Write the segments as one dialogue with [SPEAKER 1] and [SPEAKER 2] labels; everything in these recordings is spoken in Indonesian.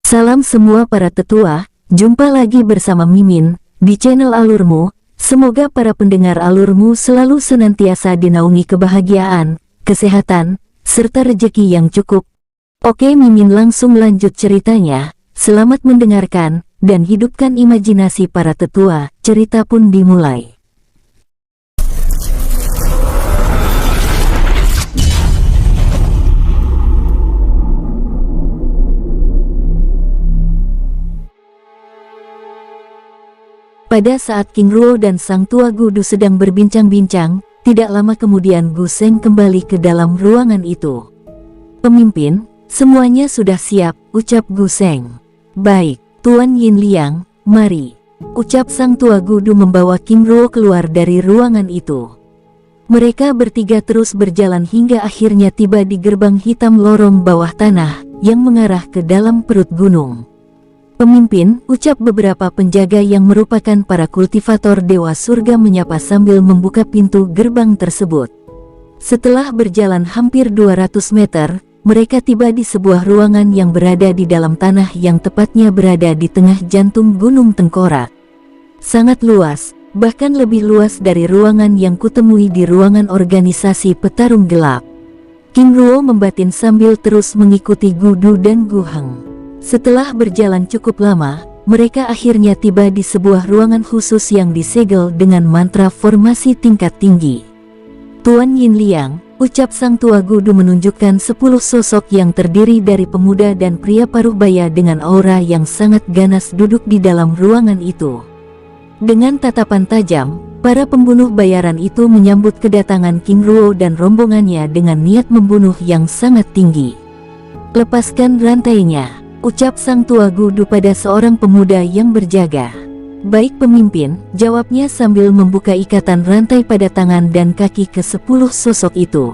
[SPEAKER 1] Salam semua para tetua, jumpa lagi bersama Mimin, di channel Alurmu. Semoga para pendengar Alurmu selalu senantiasa dinaungi kebahagiaan, kesehatan, serta rezeki yang cukup. Oke, Mimin langsung lanjut ceritanya. Selamat mendengarkan, dan hidupkan imajinasi para tetua. Cerita pun dimulai. Pada saat King Ruo dan Sang Tua Gudu sedang berbincang-bincang, tidak lama kemudian Gu Seng kembali ke dalam ruangan itu. "Pemimpin, semuanya sudah siap," ucap Gu Seng. "Baik, Tuan Yin Liang, mari," ucap Sang Tua Gudu membawa King Ruo keluar dari ruangan itu. Mereka bertiga terus berjalan hingga akhirnya tiba di gerbang hitam lorong bawah tanah, yang mengarah ke dalam perut gunung. "Pemimpin," ucap beberapa penjaga yang merupakan para kultivator Dewa Surga menyapa sambil membuka pintu gerbang tersebut. Setelah berjalan hampir 200 meter, mereka tiba di sebuah ruangan yang berada di dalam tanah yang tepatnya berada di tengah jantung Gunung Tengkorak. Sangat luas, bahkan lebih luas dari ruangan yang kutemui di ruangan organisasi petarung gelap. King Ruo membatin sambil terus mengikuti Gudu dan Gu Heng. Setelah berjalan cukup lama, mereka akhirnya tiba di sebuah ruangan khusus yang disegel dengan mantra formasi tingkat tinggi. "Tuan Yin Liang," ucap Sang Tua Gudu menunjukkan 10 sosok yang terdiri dari pemuda dan pria paruhbaya dengan aura yang sangat ganas duduk di dalam ruangan itu. Dengan tatapan tajam, para pembunuh bayaran itu menyambut kedatangan King Ruo dan rombongannya dengan niat membunuh yang sangat tinggi. "Lepaskan rantainya," ucap Sang Tua Gudu pada seorang pemuda yang berjaga. "Baik pemimpin," jawabnya sambil membuka ikatan rantai pada tangan dan kaki ke 10 sosok itu.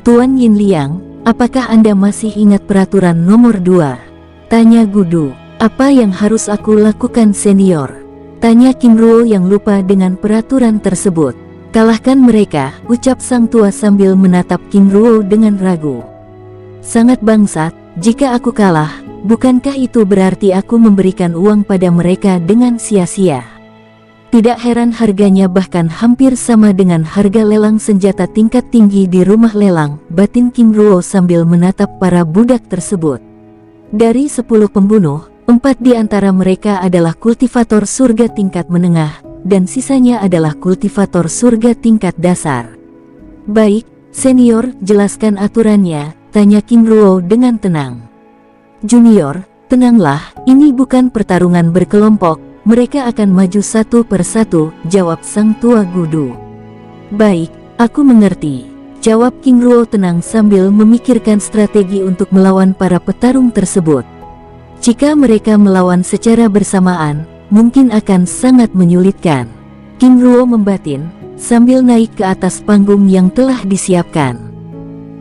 [SPEAKER 1] "Tuan Yin Liang, apakah Anda masih ingat peraturan nomor 2? Tanya Gudu. "Apa yang harus aku lakukan senior?" tanya King Ruo yang lupa dengan peraturan tersebut. "Kalahkan mereka," ucap Sang Tua sambil menatap King Ruo dengan ragu. "Sangat bangsat, jika aku kalah, bukankah itu berarti aku memberikan uang pada mereka dengan sia-sia? Tidak heran harganya bahkan hampir sama dengan harga lelang senjata tingkat tinggi di rumah lelang," batin King Ruo sambil menatap para budak tersebut. Dari 10 pembunuh, 4 di antara mereka adalah kultivator surga tingkat menengah, dan sisanya adalah kultivator surga tingkat dasar. "Baik, senior, jelaskan aturannya," tanya King Ruo dengan tenang. "Junior, tenanglah, ini bukan pertarungan berkelompok, mereka akan maju satu persatu," jawab Sang Tua Gudu. "Baik, aku mengerti," jawab King Ruo tenang sambil memikirkan strategi untuk melawan para petarung tersebut. Jika mereka melawan secara bersamaan, mungkin akan sangat menyulitkan. King Ruo membatin, sambil naik ke atas panggung yang telah disiapkan.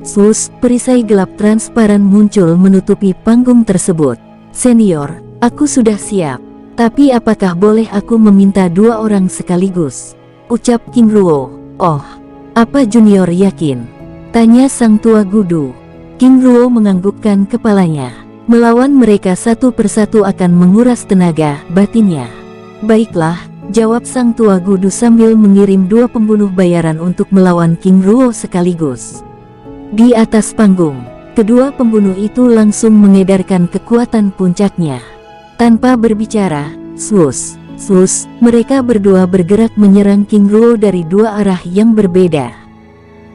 [SPEAKER 1] Sus, perisai gelap transparan muncul menutupi panggung tersebut. "Senior, aku sudah siap. Tapi apakah boleh aku meminta 2 orang sekaligus?" ucap King Ruo. "Oh, apa Junior yakin?" tanya Sang Tua Gudu. King Ruo menganggukkan kepalanya. "Melawan mereka satu persatu akan menguras tenaga," batinnya. "Baiklah," jawab Sang Tua Gudu sambil mengirim 2 pembunuh bayaran untuk melawan King Ruo sekaligus. Di atas panggung, kedua pembunuh itu langsung mengedarkan kekuatan puncaknya. Tanpa berbicara, sus, mereka berdua bergerak menyerang King Ruo dari 2 arah yang berbeda.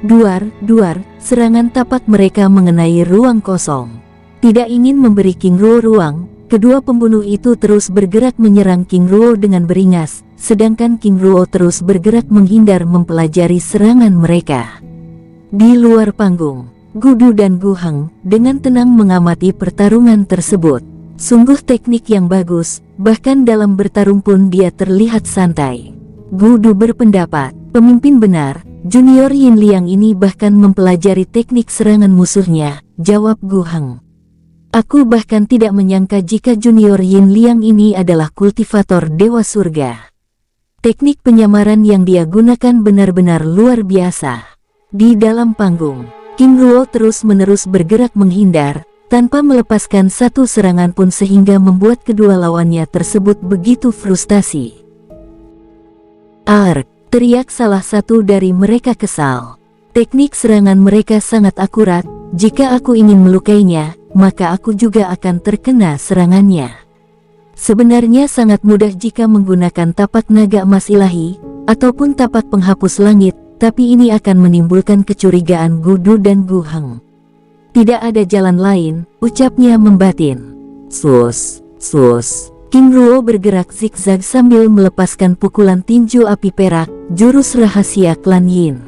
[SPEAKER 1] Duar, serangan tapak mereka mengenai ruang kosong. Tidak ingin memberi King Ruo ruang, kedua pembunuh itu terus bergerak menyerang King Ruo dengan beringas, sedangkan King Ruo terus bergerak menghindar mempelajari serangan mereka. Di luar panggung, Gudu dan Gu Heng dengan tenang mengamati pertarungan tersebut. Sungguh teknik yang bagus, bahkan dalam bertarung pun dia terlihat santai. Gudu berpendapat, "Pemimpin benar, Junior Yin Liang ini bahkan mempelajari teknik serangan musuhnya," jawab Gu Heng. "Aku bahkan tidak menyangka jika Junior Yin Liang ini adalah kultivator Dewa Surga. Teknik penyamaran yang dia gunakan benar-benar luar biasa." Di dalam panggung, King Ruo terus-menerus bergerak menghindar, tanpa melepaskan satu serangan pun sehingga membuat kedua lawannya tersebut begitu frustasi. "Ark!" teriak salah satu dari mereka kesal. "Teknik serangan mereka sangat akurat, jika aku ingin melukainya, maka aku juga akan terkena serangannya. Sebenarnya sangat mudah jika menggunakan tapak naga emas ilahi, ataupun tapak penghapus langit, tapi ini akan menimbulkan kecurigaan Gudu dan Gu Heng. Tidak ada jalan lain," ucapnya membatin. Sus, sus. King Ruo bergerak zigzag sambil melepaskan pukulan tinju api perak, jurus rahasia klan Yin.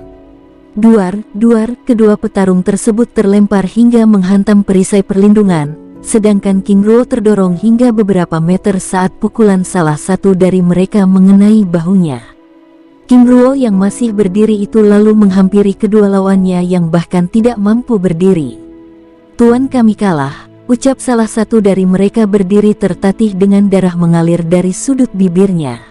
[SPEAKER 1] Duar, duar, kedua petarung tersebut terlempar hingga menghantam perisai perlindungan, sedangkan King Ruo terdorong hingga beberapa meter saat pukulan salah satu dari mereka mengenai bahunya. King Ruo yang masih berdiri itu lalu menghampiri kedua lawannya yang bahkan tidak mampu berdiri. "Tuan, kami kalah," ucap salah satu dari mereka berdiri tertatih dengan darah mengalir dari sudut bibirnya.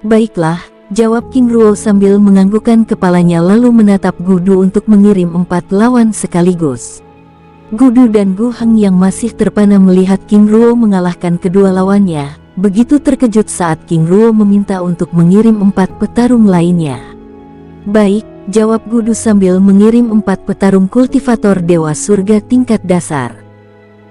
[SPEAKER 1] "Baiklah," jawab King Ruo sambil menganggukkan kepalanya lalu menatap Gudu untuk mengirim 4 lawan sekaligus. Gudu dan Gu Heng yang masih terpana melihat King Ruo mengalahkan kedua lawannya, begitu terkejut saat King Ruo meminta untuk mengirim 4 petarung lainnya. "Baik," jawab Gudu sambil mengirim 4 petarung kultivator Dewa Surga tingkat dasar.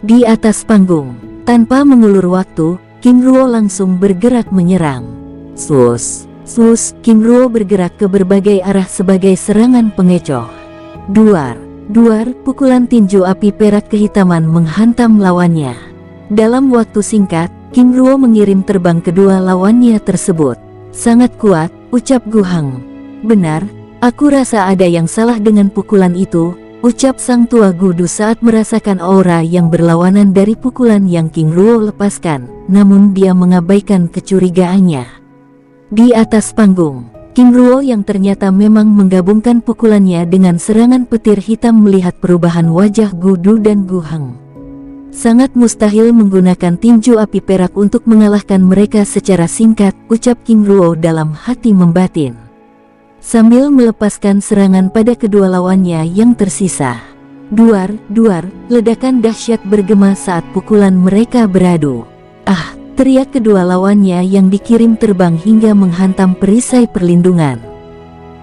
[SPEAKER 1] Di atas panggung, tanpa mengulur waktu, King Ruo langsung bergerak menyerang. Sus, sus, King Ruo bergerak ke berbagai arah sebagai serangan pengecoh. Duar, duar, pukulan tinju api perak kehitaman menghantam lawannya. Dalam waktu singkat, King Ruo mengirim terbang kedua lawannya tersebut. "Sangat kuat," ucap Gu Heng. "Benar, aku rasa ada yang salah dengan pukulan itu," ucap sang tua Gudu saat merasakan aura yang berlawanan dari pukulan yang King Ruo lepaskan, namun dia mengabaikan kecurigaannya. Di atas panggung, King Ruo yang ternyata memang menggabungkan pukulannya dengan serangan petir hitam melihat perubahan wajah Gudu dan Gu Heng. Sangat mustahil menggunakan tinju api perak untuk mengalahkan mereka secara singkat, ucap King Ruo dalam hati membatin. Sambil melepaskan serangan pada kedua lawannya yang tersisa. Duar, duar, ledakan dahsyat bergema saat pukulan mereka beradu. "Ah!" teriak kedua lawannya yang dikirim terbang hingga menghantam perisai perlindungan.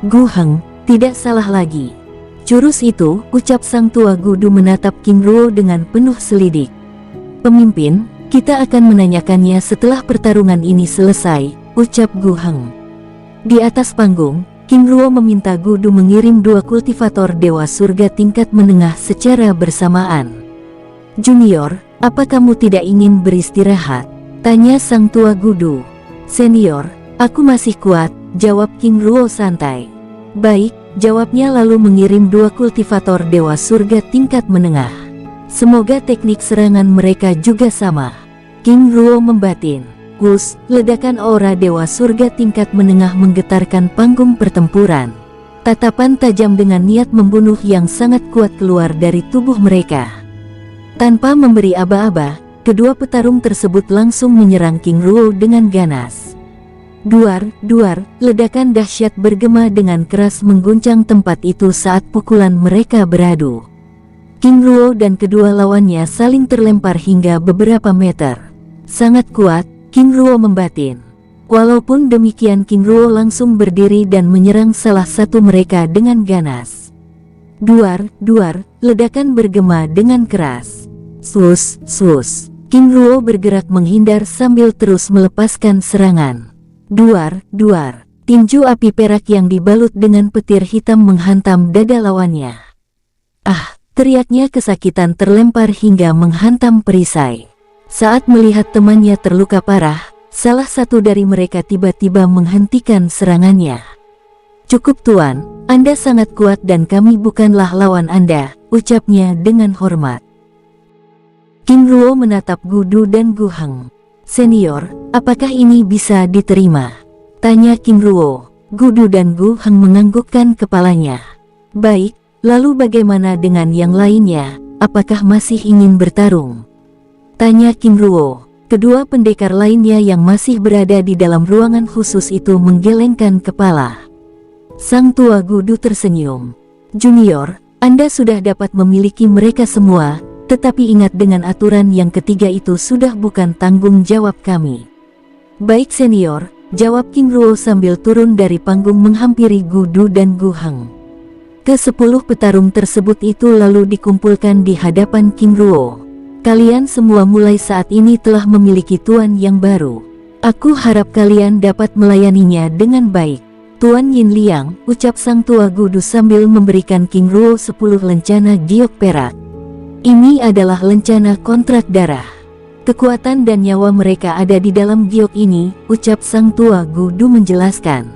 [SPEAKER 1] "Gu Heng, tidak salah lagi." "Jurus itu," ucap sang tua Gudu menatap King Ruo dengan penuh selidik. "Pemimpin, kita akan menanyakannya setelah pertarungan ini selesai," ucap Gu Heng. Di atas panggung, King Ruo meminta Gudu mengirim 2 kultivator Dewa Surga tingkat menengah secara bersamaan. "Junior, apa kamu tidak ingin beristirahat?" tanya sang tua Gudu. "Senior, aku masih kuat," jawab King Ruo santai. "Baik," jawabnya lalu mengirim 2 kultivator Dewa Surga tingkat menengah. "Semoga teknik serangan mereka juga sama," King Ruo membatin. Wus, ledakan aura Dewa Surga tingkat menengah menggetarkan panggung pertempuran. Tatapan tajam dengan niat membunuh yang sangat kuat keluar dari tubuh mereka. Tanpa memberi aba-aba, kedua petarung tersebut langsung menyerang King Ruo dengan ganas. Duar, duar, ledakan dahsyat bergema dengan keras mengguncang tempat itu saat pukulan mereka beradu. King Ruo dan kedua lawannya saling terlempar hingga beberapa meter. Sangat kuat, King Ruo membatin. Walaupun demikian King Ruo langsung berdiri dan menyerang salah satu mereka dengan ganas. Duar, duar, ledakan bergema dengan keras. Sus, sus. King Ruo bergerak menghindar sambil terus melepaskan serangan. Duar, duar. Tinju api perak yang dibalut dengan petir hitam menghantam dada lawannya. "Ah!" teriaknya kesakitan terlempar hingga menghantam perisai. Saat melihat temannya terluka parah, salah satu dari mereka tiba-tiba menghentikan serangannya. "Cukup tuan, Anda sangat kuat dan kami bukanlah lawan Anda," ucapnya dengan hormat. King Ruo menatap Gudu dan Gu Heng. "Senior, apakah ini bisa diterima?" tanya King Ruo. Gudu dan Gu Heng menganggukkan kepalanya. "Baik, lalu bagaimana dengan yang lainnya, apakah masih ingin bertarung?" tanya King Ruo. Kedua pendekar lainnya yang masih berada di dalam ruangan khusus itu menggelengkan kepala. Sang tua Gudu tersenyum. "Junior, Anda sudah dapat memiliki mereka semua, Tetapi ingat, dengan aturan yang ketiga itu sudah bukan tanggung jawab kami. Baik senior, jawab King Ruo sambil turun dari panggung menghampiri Gudu dan Gu Heng. Ke-10 petarung tersebut itu lalu dikumpulkan di hadapan King Ruo. Kalian semua mulai saat ini telah memiliki tuan yang baru. Aku harap kalian dapat melayaninya dengan baik. Tuan Yin Liang, ucap sang tua Gudu sambil memberikan King Ruo 10 lencana giok perak. Ini adalah lencana kontrak darah. Kekuatan dan nyawa mereka ada di dalam giok ini, ucap sang tua Gudu menjelaskan.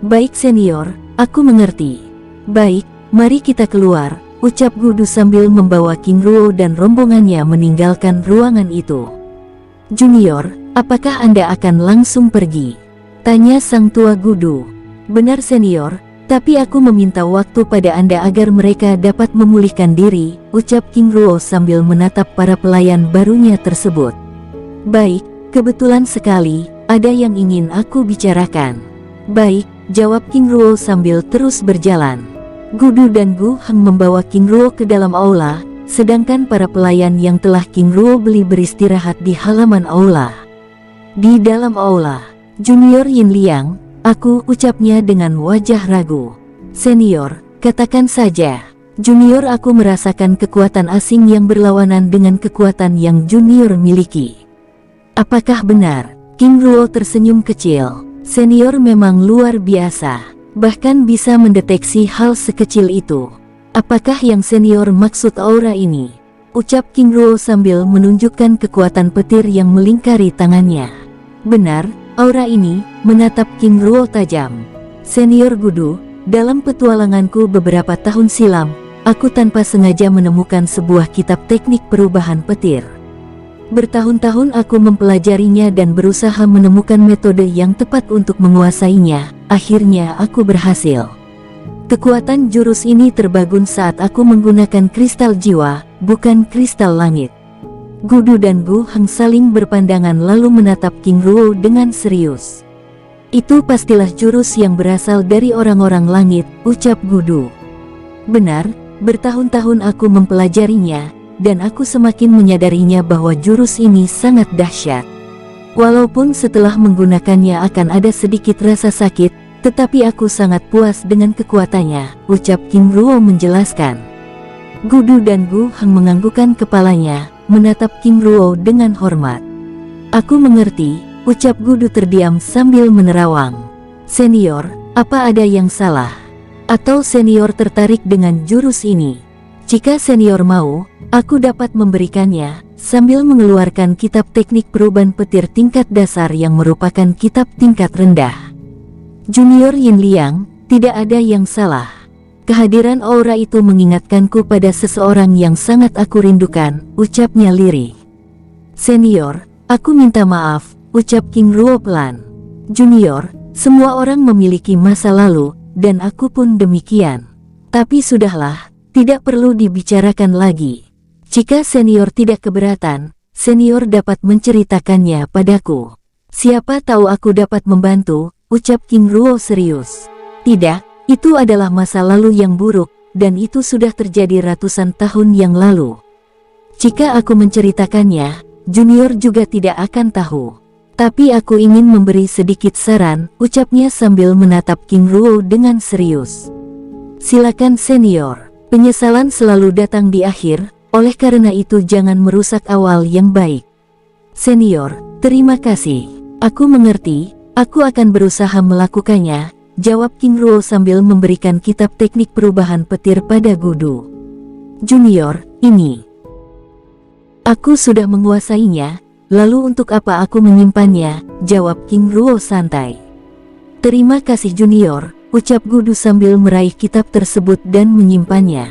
[SPEAKER 1] Baik senior, aku mengerti. Baik, mari kita keluar, ucap Gudu sambil membawa King Ruo dan rombongannya meninggalkan ruangan itu. Junior, apakah Anda akan langsung pergi? Tanya sang tua Gudu. Benar senior, tapi aku meminta waktu pada Anda agar mereka dapat memulihkan diri, ucap King Ruo sambil menatap para pelayan barunya tersebut. Baik, kebetulan sekali, ada yang ingin aku bicarakan. Baik, jawab King Ruo sambil terus berjalan. Gudu dan Gu Heng membawa King Ruo ke dalam aula, sedangkan para pelayan yang telah King Ruo beli beristirahat di halaman aula. Di dalam aula, Junior Yin Liang, aku, ucapnya dengan wajah ragu. Senior, katakan saja. Junior, aku merasakan kekuatan asing yang berlawanan dengan kekuatan yang Junior miliki. Apakah benar? King Ruo tersenyum kecil. Senior memang luar biasa, bahkan bisa mendeteksi hal sekecil itu. Apakah yang senior maksud aura ini? Ucap King Ruo sambil menunjukkan kekuatan petir yang melingkari tangannya. Benar, aura ini, menatap King Ruo tajam. Senior Gudu, dalam petualanganku beberapa tahun silam, aku tanpa sengaja menemukan sebuah kitab teknik perubahan petir. Bertahun-tahun aku mempelajarinya dan berusaha menemukan metode yang tepat untuk menguasainya. Akhirnya aku berhasil. Kekuatan jurus ini terbangun saat aku menggunakan kristal jiwa, bukan kristal langit. Gudu dan Gu Heng saling berpandangan lalu menatap King Ruo dengan serius. Itu pastilah jurus yang berasal dari orang-orang langit, ucap Gudu. Benar, bertahun-tahun aku mempelajarinya, dan aku semakin menyadarinya bahwa jurus ini sangat dahsyat. Walaupun setelah menggunakannya akan ada sedikit rasa sakit, tetapi aku sangat puas dengan kekuatannya, ucap King Ruo menjelaskan. Gudu dan Gu Heng menganggukkan kepalanya, menatap King Ruo dengan hormat. Aku mengerti, ucap Gudu terdiam sambil menerawang. Senior, apa ada yang salah? Atau senior tertarik dengan jurus ini? Jika senior mau, aku dapat memberikannya, sambil mengeluarkan kitab teknik perubahan petir tingkat dasar yang merupakan kitab tingkat rendah. Junior Yin Liang, tidak ada yang salah. Kehadiran aura itu mengingatkanku pada seseorang yang sangat aku rindukan, ucapnya lirih. Senior, aku minta maaf, ucap King Ruo pelan. Junior, semua orang memiliki masa lalu, dan aku pun demikian. Tapi sudahlah, tidak perlu dibicarakan lagi. Jika senior tidak keberatan, senior dapat menceritakannya padaku. Siapa tahu aku dapat membantu, ucap King Ruo serius. Tidak. Itu adalah masa lalu yang buruk, dan itu sudah terjadi ratusan tahun yang lalu. Jika aku menceritakannya, Junior juga tidak akan tahu. Tapi aku ingin memberi sedikit saran, ucapnya sambil menatap King Ruo dengan serius. Silakan senior, penyesalan selalu datang di akhir, oleh karena itu jangan merusak awal yang baik. Senior, terima kasih. Aku mengerti, aku akan berusaha melakukannya, jawab King Ruo sambil memberikan kitab teknik perubahan petir pada Gudu. Junior, ini. Aku sudah menguasainya, lalu untuk apa aku menyimpannya, jawab King Ruo santai. Terima kasih Junior, ucap Gudu sambil meraih kitab tersebut dan menyimpannya.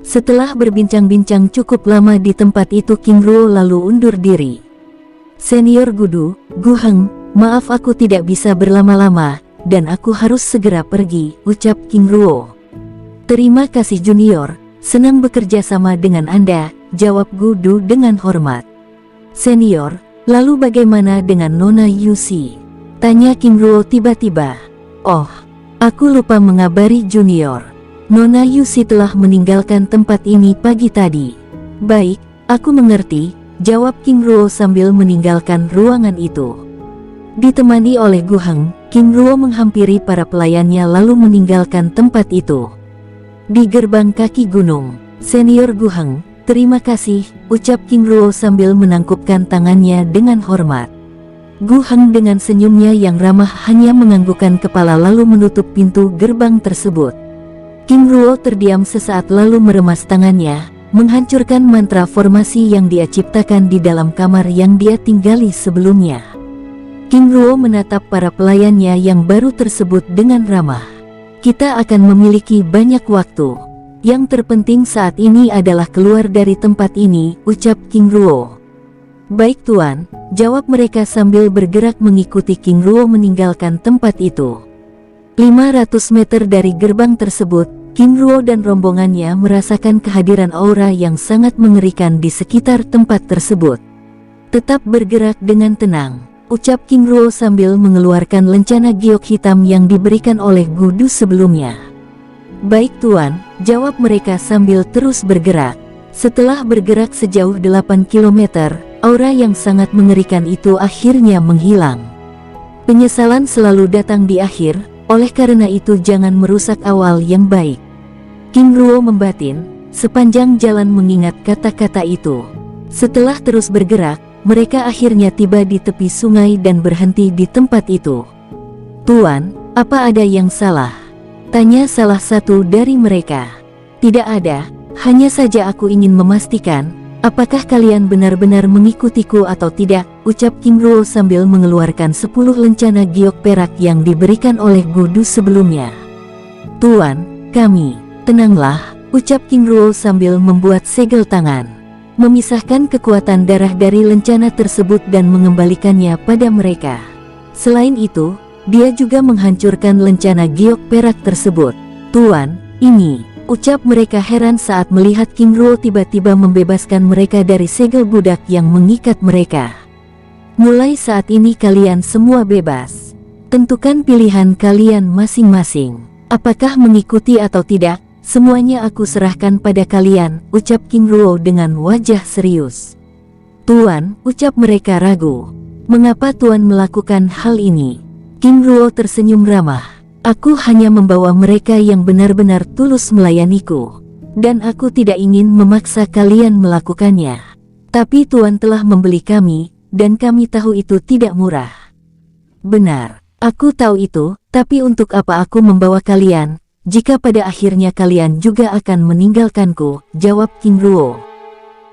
[SPEAKER 1] Setelah berbincang-bincang cukup lama di tempat itu, King Ruo lalu undur diri. Senior Gudu, Gu Heng, maaf aku tidak bisa berlama-lama, dan aku harus segera pergi, ucap King Ruo. Terima kasih Junior, senang bekerja sama dengan Anda, jawab Gudu dengan hormat. Senior, lalu bagaimana dengan Nona Yusi? Tanya King Ruo tiba-tiba. Oh, aku lupa mengabari Junior. Nona Yusi telah meninggalkan tempat ini pagi tadi. Baik, aku mengerti, jawab King Ruo sambil meninggalkan ruangan itu. Ditemani oleh Gu Heng, King Ruo menghampiri para pelayannya lalu meninggalkan tempat itu. Di gerbang kaki gunung, senior Gu Heng, terima kasih, ucap King Ruo sambil menangkupkan tangannya dengan hormat. Gu Heng dengan senyumnya yang ramah hanya menganggukkan kepala lalu menutup pintu gerbang tersebut. King Ruo terdiam sesaat lalu meremas tangannya, menghancurkan mantra formasi yang dia ciptakan di dalam kamar yang dia tinggali sebelumnya. King Ruo menatap para pelayannya yang baru tersebut dengan ramah. Kita akan memiliki banyak waktu. Yang terpenting saat ini adalah keluar dari tempat ini, ucap King Ruo. Baik tuan, jawab mereka sambil bergerak mengikuti King Ruo meninggalkan tempat itu. 500 meter dari gerbang tersebut, King Ruo dan rombongannya merasakan kehadiran aura yang sangat mengerikan di sekitar tempat tersebut. Tetap bergerak dengan tenang, ucap King Ruo sambil mengeluarkan lencana giok hitam yang diberikan oleh Gudu sebelumnya. Baik tuan, jawab mereka sambil terus bergerak. Setelah bergerak sejauh 8 km, aura yang sangat mengerikan itu akhirnya menghilang. Penyesalan selalu datang di akhir, oleh karena itu jangan merusak awal yang baik. King Ruo membatin, sepanjang jalan mengingat kata-kata itu. Setelah terus bergerak, mereka akhirnya tiba di tepi sungai dan berhenti di tempat itu. Tuan, apa ada yang salah? Tanya salah satu dari mereka. Tidak ada, hanya saja aku ingin memastikan, apakah kalian benar-benar mengikutiku atau tidak, ucap King Ruo sambil mengeluarkan 10 lencana giok perak yang diberikan oleh Gudu sebelumnya. Tuan, kami, tenanglah, ucap King Ruo sambil membuat segel tangan, memisahkan kekuatan darah dari lencana tersebut dan mengembalikannya pada mereka. Selain itu, dia juga menghancurkan lencana giok perak tersebut. Tuan, ini, ucap mereka heran saat melihat King Ruo tiba-tiba membebaskan mereka dari segel budak yang mengikat mereka. Mulai saat ini kalian semua bebas. Tentukan pilihan kalian masing-masing. Apakah mengikuti atau tidak? Semuanya aku serahkan pada kalian, ucap King Ruo dengan wajah serius. Tuan, ucap mereka ragu. Mengapa Tuan melakukan hal ini? King Ruo tersenyum ramah. Aku hanya membawa mereka yang benar-benar tulus melayaniku. Dan aku tidak ingin memaksa kalian melakukannya. Tapi Tuan telah membeli kami, dan kami tahu itu tidak murah. Benar, aku tahu itu, tapi untuk apa aku membawa kalian? Jika pada akhirnya kalian juga akan meninggalkanku, jawab King Ruo.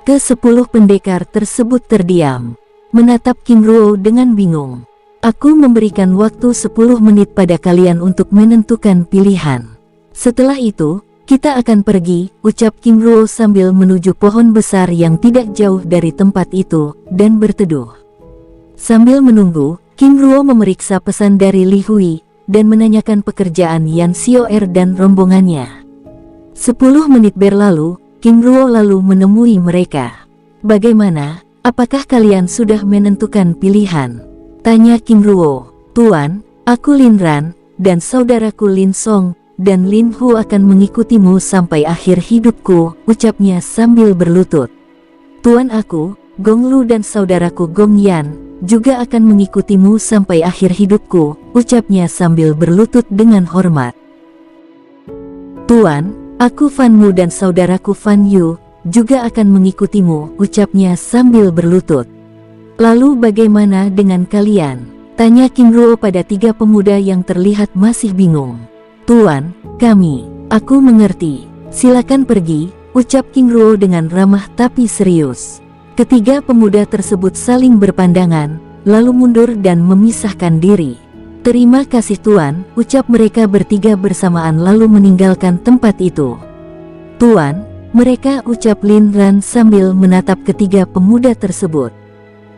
[SPEAKER 1] Ke-10 pendekar tersebut terdiam, menatap King Ruo dengan bingung. Aku memberikan waktu 10 menit pada kalian untuk menentukan pilihan. Setelah itu, kita akan pergi, ucap King Ruo sambil menuju pohon besar yang tidak jauh dari tempat itu, dan berteduh. Sambil menunggu, King Ruo memeriksa pesan dari Li Hui, dan menanyakan pekerjaan Yan Xiaoer dan rombongannya. 10 menit berlalu, King Ruo lalu menemui mereka. Bagaimana, apakah kalian sudah menentukan pilihan? Tanya King Ruo. Tuan, aku Lin Ran, dan saudaraku Lin Song, dan Lin Hu akan mengikutimu sampai akhir hidupku, ucapnya sambil berlutut. Tuan aku, Gong Lu dan saudaraku Gong Yan, juga akan mengikutimu sampai akhir hidupku, ucapnya sambil berlutut dengan hormat. Tuan, aku Fan Mu dan saudaraku Fan Yu, juga akan mengikutimu, ucapnya sambil berlutut. Lalu bagaimana dengan kalian? Tanya King Ruo pada 3 pemuda yang terlihat masih bingung. Tuan, kami, aku mengerti. Silakan pergi, ucap King Ruo dengan ramah tapi serius. Ketiga pemuda tersebut saling berpandangan, lalu mundur dan memisahkan diri. Terima kasih Tuan, ucap mereka bertiga bersamaan lalu meninggalkan tempat itu. Tuan, mereka ucap Lin Ran sambil menatap ketiga pemuda tersebut.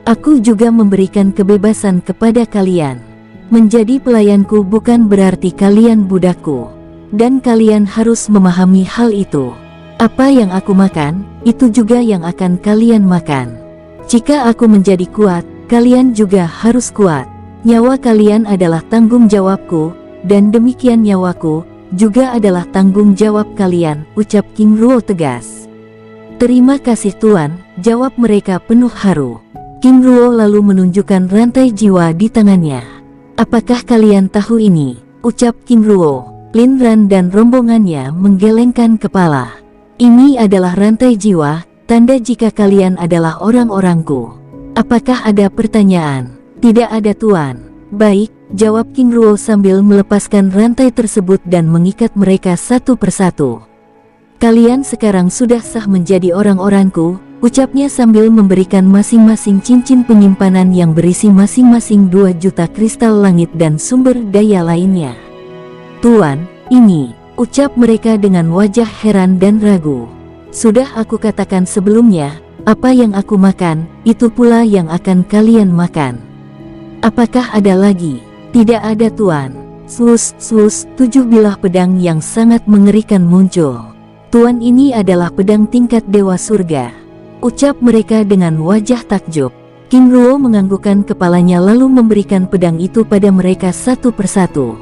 [SPEAKER 1] Aku juga memberikan kebebasan kepada kalian. Menjadi pelayanku bukan berarti kalian budakku. Dan kalian harus memahami hal itu. Apa yang aku makan, itu juga yang akan kalian makan. Jika aku menjadi kuat, kalian juga harus kuat. Nyawa kalian adalah tanggung jawabku, dan demikian nyawaku juga adalah tanggung jawab kalian, ucap King Ruo tegas. Terima kasih Tuan, jawab mereka penuh haru. King Ruo lalu menunjukkan rantai jiwa di tangannya. Apakah kalian tahu ini? Ucap King Ruo. Lin Ran dan rombongannya menggelengkan kepala. Ini adalah rantai jiwa, tanda jika kalian adalah orang-orangku. Apakah ada pertanyaan? Tidak ada Tuan. Baik, jawab King Ruo sambil melepaskan rantai tersebut dan mengikat mereka satu persatu. Kalian sekarang sudah sah menjadi orang-orangku, ucapnya sambil memberikan masing-masing cincin penyimpanan yang berisi masing-masing 2 juta kristal langit dan sumber daya lainnya. Tuan, ini, ucap mereka dengan wajah heran dan ragu. Sudah aku katakan sebelumnya, apa yang aku makan, itu pula yang akan kalian makan. Apakah ada lagi? Tidak ada Tuan. Slus, 7 bilah pedang yang sangat mengerikan muncul. Tuan, ini adalah pedang tingkat Dewa Surga, ucap mereka dengan wajah takjub. King Ruo menganggukkan kepalanya lalu memberikan pedang itu pada mereka satu persatu.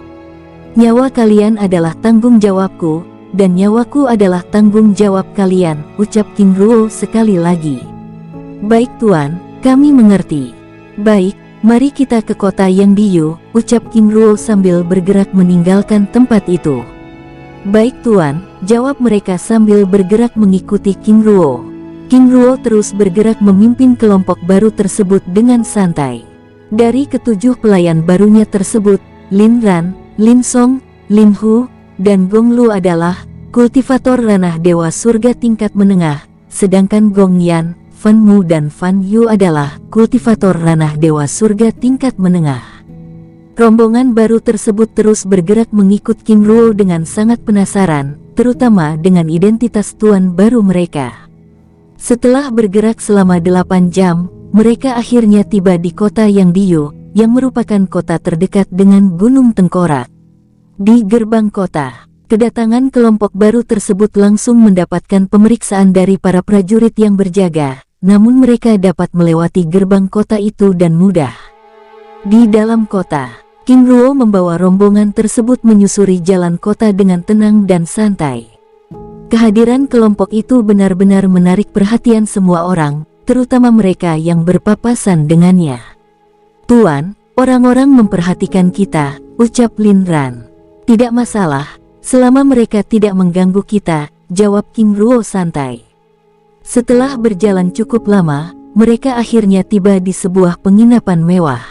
[SPEAKER 1] Nyawa kalian adalah tanggung jawabku, dan nyawaku adalah tanggung jawab kalian, ucap King Ruo sekali lagi. Baik Tuan, kami mengerti. Baik, mari kita ke kota Yang Diyu, ucap King Ruo sambil bergerak meninggalkan tempat itu. Baik Tuan, jawab mereka sambil bergerak mengikuti King Ruo. King Ruo terus bergerak memimpin kelompok baru tersebut dengan santai. Dari ke-7 pelayan barunya tersebut, Lin Ran, Lin Song, Lin Hu, dan Gong Lu adalah kultivator ranah Dewa Surga tingkat menengah, sedangkan Gong Yan, Fan Mu dan Fan Yu adalah kultivator ranah Dewa Surga tingkat menengah. Rombongan baru tersebut terus bergerak mengikut King Ruo dengan sangat penasaran, terutama dengan identitas tuan baru mereka. Setelah bergerak selama 8 jam, mereka akhirnya tiba di kota Yang Diyu, yang merupakan kota terdekat dengan Gunung Tengkorak. Di gerbang kota, kedatangan kelompok baru tersebut langsung mendapatkan pemeriksaan dari para prajurit yang berjaga, namun mereka dapat melewati gerbang kota itu dan mudah. Di dalam kota, King Ruo membawa rombongan tersebut menyusuri jalan kota dengan tenang dan santai. Kehadiran kelompok itu benar-benar menarik perhatian semua orang, terutama mereka yang berpapasan dengannya. Tuan, orang-orang memperhatikan kita, ucap Lin Ran. Tidak masalah, selama mereka tidak mengganggu kita, jawab King Ruo santai. Setelah berjalan cukup lama, mereka akhirnya tiba di sebuah penginapan mewah.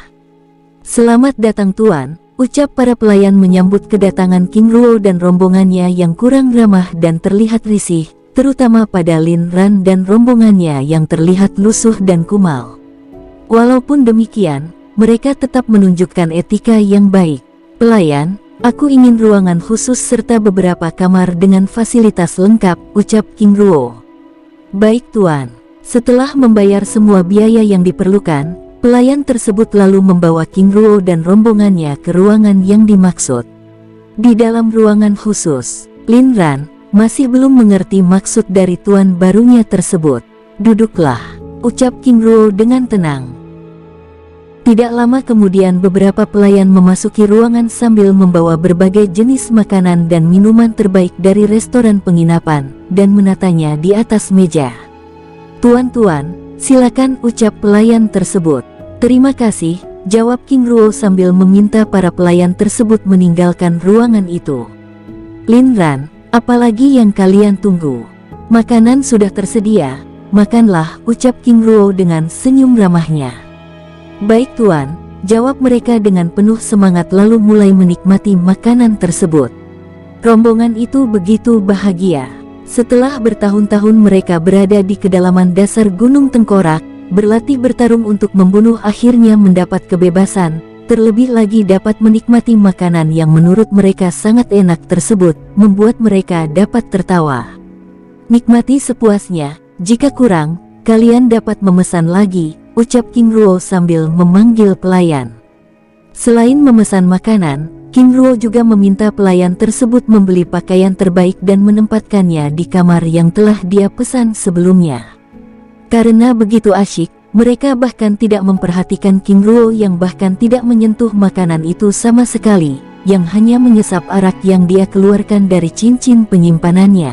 [SPEAKER 1] Selamat datang Tuan, ucap para pelayan menyambut kedatangan King Ruo dan rombongannya yang kurang ramah dan terlihat risih, terutama pada Lin Ran dan rombongannya yang terlihat lusuh dan kumal. Walaupun demikian, mereka tetap menunjukkan etika yang baik. Pelayan, aku ingin ruangan khusus serta beberapa kamar dengan fasilitas lengkap, ucap King Ruo. Baik Tuan. Setelah membayar semua biaya yang diperlukan, pelayan tersebut lalu membawa King Ruo dan rombongannya ke ruangan yang dimaksud. Di dalam ruangan khusus, Lin Ran masih belum mengerti maksud dari tuan barunya tersebut. Duduklah, ucap King Ruo dengan tenang. Tidak lama kemudian beberapa pelayan memasuki ruangan sambil membawa berbagai jenis makanan dan minuman terbaik dari restoran penginapan, dan menatanya di atas meja. Tuan-tuan, silakan, ucap pelayan tersebut. Terima kasih, jawab King Ruo sambil meminta para pelayan tersebut meninggalkan ruangan itu. Lin Ran, apalagi yang kalian tunggu? Makanan sudah tersedia, makanlah, ucap King Ruo dengan senyum ramahnya. Baik Tuan, jawab mereka dengan penuh semangat lalu mulai menikmati makanan tersebut. Rombongan itu begitu bahagia. Setelah bertahun-tahun mereka berada di kedalaman dasar Gunung Tengkorak, berlatih bertarung untuk membunuh, akhirnya mendapat kebebasan, terlebih lagi dapat menikmati makanan yang menurut mereka sangat enak tersebut, membuat mereka dapat tertawa. Nikmati sepuasnya, jika kurang, kalian dapat memesan lagi, ucap King Ruo sambil memanggil pelayan. Selain memesan makanan, King Ruo juga meminta pelayan tersebut membeli pakaian terbaik dan menempatkannya di kamar yang telah dia pesan sebelumnya. Karena begitu asyik, mereka bahkan tidak memperhatikan King Ruo yang bahkan tidak menyentuh makanan itu sama sekali, yang hanya menyesap arak yang dia keluarkan dari cincin penyimpanannya.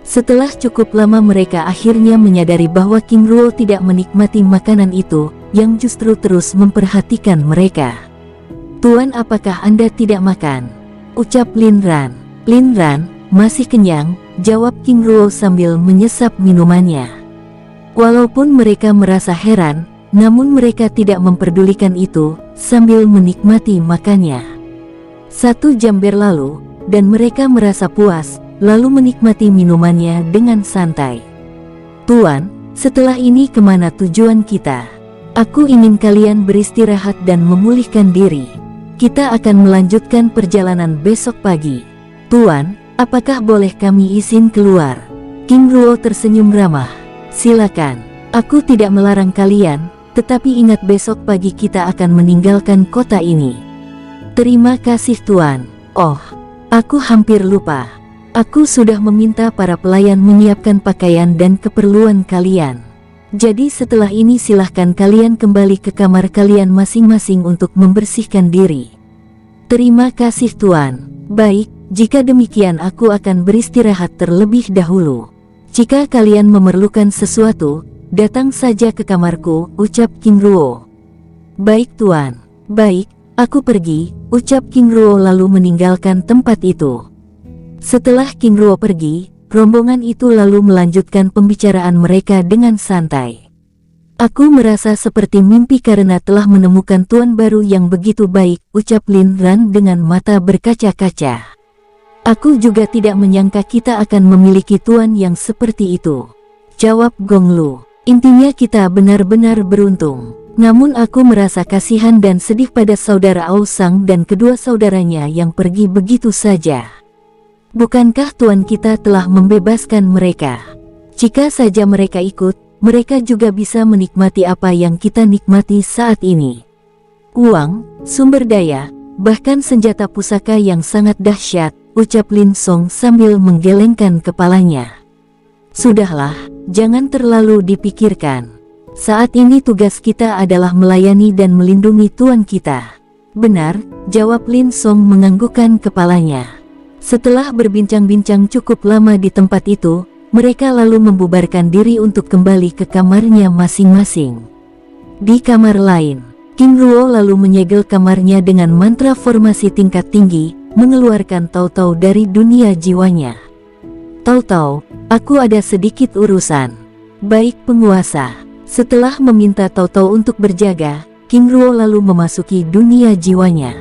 [SPEAKER 1] Setelah cukup lama mereka akhirnya menyadari bahwa King Ruo tidak menikmati makanan itu, yang justru terus memperhatikan mereka. "Tuan, apakah Anda tidak makan?" ucap Lin Ran. "Lin Ran, masih kenyang," jawab King Ruo sambil menyesap minumannya. Walaupun mereka merasa heran, namun mereka tidak memperdulikan itu, sambil menikmati makannya. 1 jam berlalu, dan mereka merasa puas, lalu menikmati minumannya dengan santai. "Tuan, setelah ini kemana tujuan kita?" "Aku ingin kalian beristirahat dan memulihkan diri. Kita akan melanjutkan perjalanan besok pagi." "Tuan, apakah boleh kami izin keluar?" King Ruo tersenyum ramah. "Silakan, aku tidak melarang kalian, tetapi ingat besok pagi kita akan meninggalkan kota ini." "Terima kasih Tuan." "Oh, aku hampir lupa. Aku sudah meminta para pelayan menyiapkan pakaian dan keperluan kalian. Jadi setelah ini silahkan kalian kembali ke kamar kalian masing-masing untuk membersihkan diri." "Terima kasih Tuan." "Baik, jika demikian aku akan beristirahat terlebih dahulu. Jika kalian memerlukan sesuatu, datang saja ke kamarku," ucap King Ruo. "Baik Tuan." "Baik, aku pergi," ucap King Ruo lalu meninggalkan tempat itu. Setelah King Ruo pergi, rombongan itu lalu melanjutkan pembicaraan mereka dengan santai. "Aku merasa seperti mimpi karena telah menemukan tuan baru yang begitu baik," ucap Lin Ran dengan mata berkaca-kaca. "Aku juga tidak menyangka kita akan memiliki tuan yang seperti itu," jawab Gong Lu. "Intinya kita benar-benar beruntung. Namun aku merasa kasihan dan sedih pada saudara Aosang dan kedua saudaranya yang pergi begitu saja. Bukankah tuan kita telah membebaskan mereka? Jika saja mereka ikut, mereka juga bisa menikmati apa yang kita nikmati saat ini. Uang, sumber daya, bahkan senjata pusaka yang sangat dahsyat," ucap Lin Song sambil menggelengkan kepalanya. "Sudahlah, jangan terlalu dipikirkan. Saat ini tugas kita adalah melayani dan melindungi tuan kita." "Benar," jawab Lin Song menganggukkan kepalanya. Setelah berbincang-bincang cukup lama di tempat itu, mereka lalu membubarkan diri untuk kembali ke kamarnya masing-masing. Di kamar lain, King Ruo lalu menyegel kamarnya dengan mantra formasi tingkat tinggi, mengeluarkan Tautau dari dunia jiwanya. "Tautau, aku ada sedikit urusan." "Baik penguasa." Setelah meminta Tautau untuk berjaga, King Ruo lalu memasuki dunia jiwanya.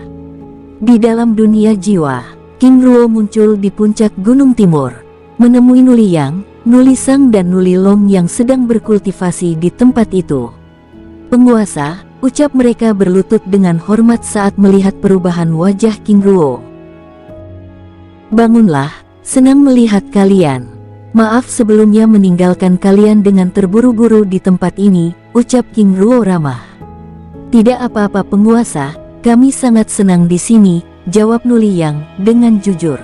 [SPEAKER 1] Di dalam dunia jiwa, King Ruo muncul di puncak Gunung Timur, menemui Nuliyang, Nulisang dan Nulilong yang sedang berkultivasi di tempat itu. "Penguasa," ucap mereka berlutut dengan hormat saat melihat perubahan wajah King Ruo. "Bangunlah, senang melihat kalian. Maaf sebelumnya meninggalkan kalian dengan terburu-buru di tempat ini," ucap King Ruo ramah. "Tidak apa-apa penguasa, kami sangat senang di sini," jawab Nuliyang dengan jujur.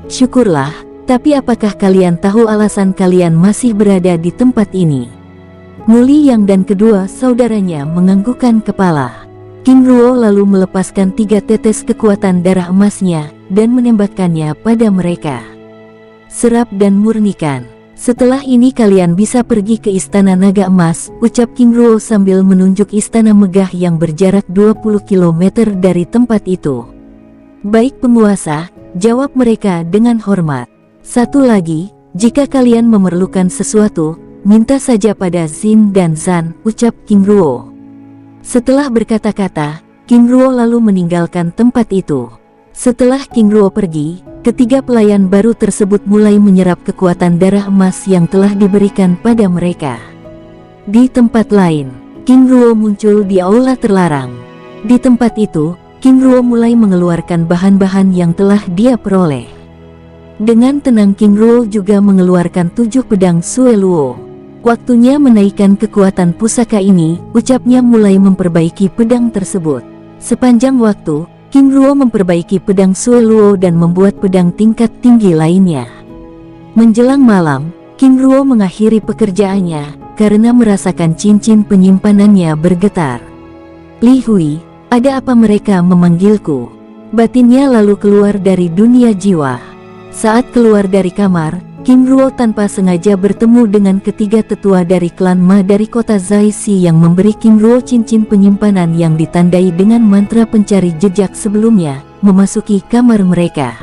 [SPEAKER 1] "Syukurlah, tapi apakah kalian tahu alasan kalian masih berada di tempat ini?" Nuliyang dan kedua saudaranya menganggukkan kepala. King Ruo lalu melepaskan 3 tetes kekuatan darah emasnya dan menembakkannya pada mereka. "Serap dan murnikan. Setelah ini kalian bisa pergi ke Istana Naga Emas," ucap King Ruo sambil menunjuk istana megah yang berjarak 20 km dari tempat itu. "Baik penguasa," jawab mereka dengan hormat. "Satu lagi, jika kalian memerlukan sesuatu, minta saja pada Zin dan Zan," ucap King Ruo. Setelah berkata-kata, King Ruo lalu meninggalkan tempat itu. Setelah King Ruo pergi, ketiga pelayan baru tersebut mulai menyerap kekuatan darah emas yang telah diberikan pada mereka. Di tempat lain, King Ruo muncul di aula terlarang. Di tempat itu, King Ruo mulai mengeluarkan bahan-bahan yang telah dia peroleh. Dengan tenang King Ruo juga mengeluarkan 7 pedang Sue Luo. "Waktunya menaikkan kekuatan pusaka ini," ucapnya mulai memperbaiki pedang tersebut. Sepanjang waktu, King Ruo memperbaiki pedang Sue Luo dan membuat pedang tingkat tinggi lainnya. Menjelang malam, King Ruo mengakhiri pekerjaannya karena merasakan cincin penyimpanannya bergetar. "Li Hui, ada apa mereka memanggilku?" Batinnya lalu keluar dari dunia jiwa. Saat keluar dari kamar, King Ruo tanpa sengaja bertemu dengan ketiga tetua dari klan Ma dari kota Zaisi yang memberi King Ruo cincin penyimpanan yang ditandai dengan mantra pencari jejak sebelumnya, memasuki kamar mereka.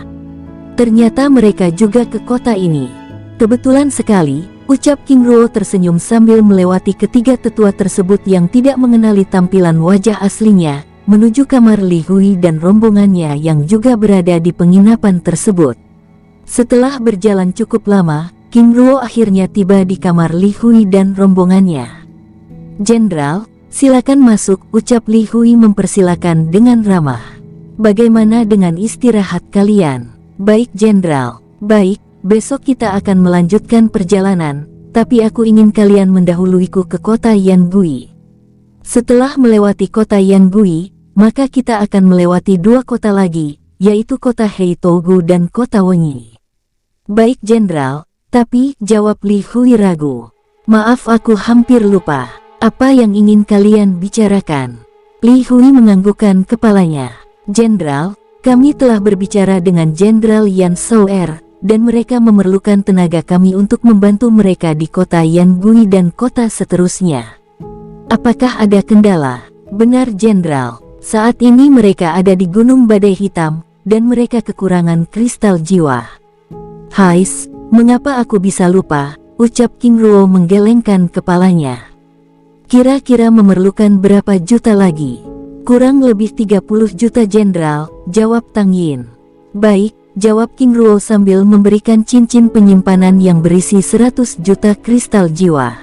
[SPEAKER 1] Ternyata mereka juga ke kota ini. Kebetulan sekali, ucap King Ruo tersenyum sambil melewati ketiga tetua tersebut yang tidak mengenali tampilan wajah aslinya, menuju kamar Li Hui dan rombongannya yang juga berada di penginapan tersebut. Setelah berjalan cukup lama, King Ruo akhirnya tiba di kamar Li Hui dan rombongannya. "Jenderal, silakan masuk," ucap Li Hui mempersilakan dengan ramah. "Bagaimana dengan istirahat kalian?" "Baik Jenderal." "Baik, besok kita akan melanjutkan perjalanan, tapi aku ingin kalian mendahuluiku ke kota Yanbui. Setelah melewati kota Yanbui, maka kita akan melewati dua kota lagi, yaitu kota Heitogu dan kota Wenyi." "Baik Jenderal, tapi," jawab Li Hui ragu. "Maaf, aku hampir lupa. Apa yang ingin kalian bicarakan?" Li Hui menganggukkan kepalanya. "Jenderal, kami telah berbicara dengan Jenderal Yan Sauer, dan mereka memerlukan tenaga kami untuk membantu mereka di kota Yanbui dan kota seterusnya." "Apakah ada kendala?" "Benar Jenderal, saat ini mereka ada di Gunung Badai Hitam, dan mereka kekurangan kristal jiwa." "Hais, mengapa aku bisa lupa?" ucap King Ruo menggelengkan kepalanya. "Kira-kira memerlukan berapa juta lagi?" "Kurang lebih 30 juta Jenderal," jawab Tang Yin. "Baik," jawab King Ruo sambil memberikan cincin penyimpanan yang berisi 100 juta kristal jiwa.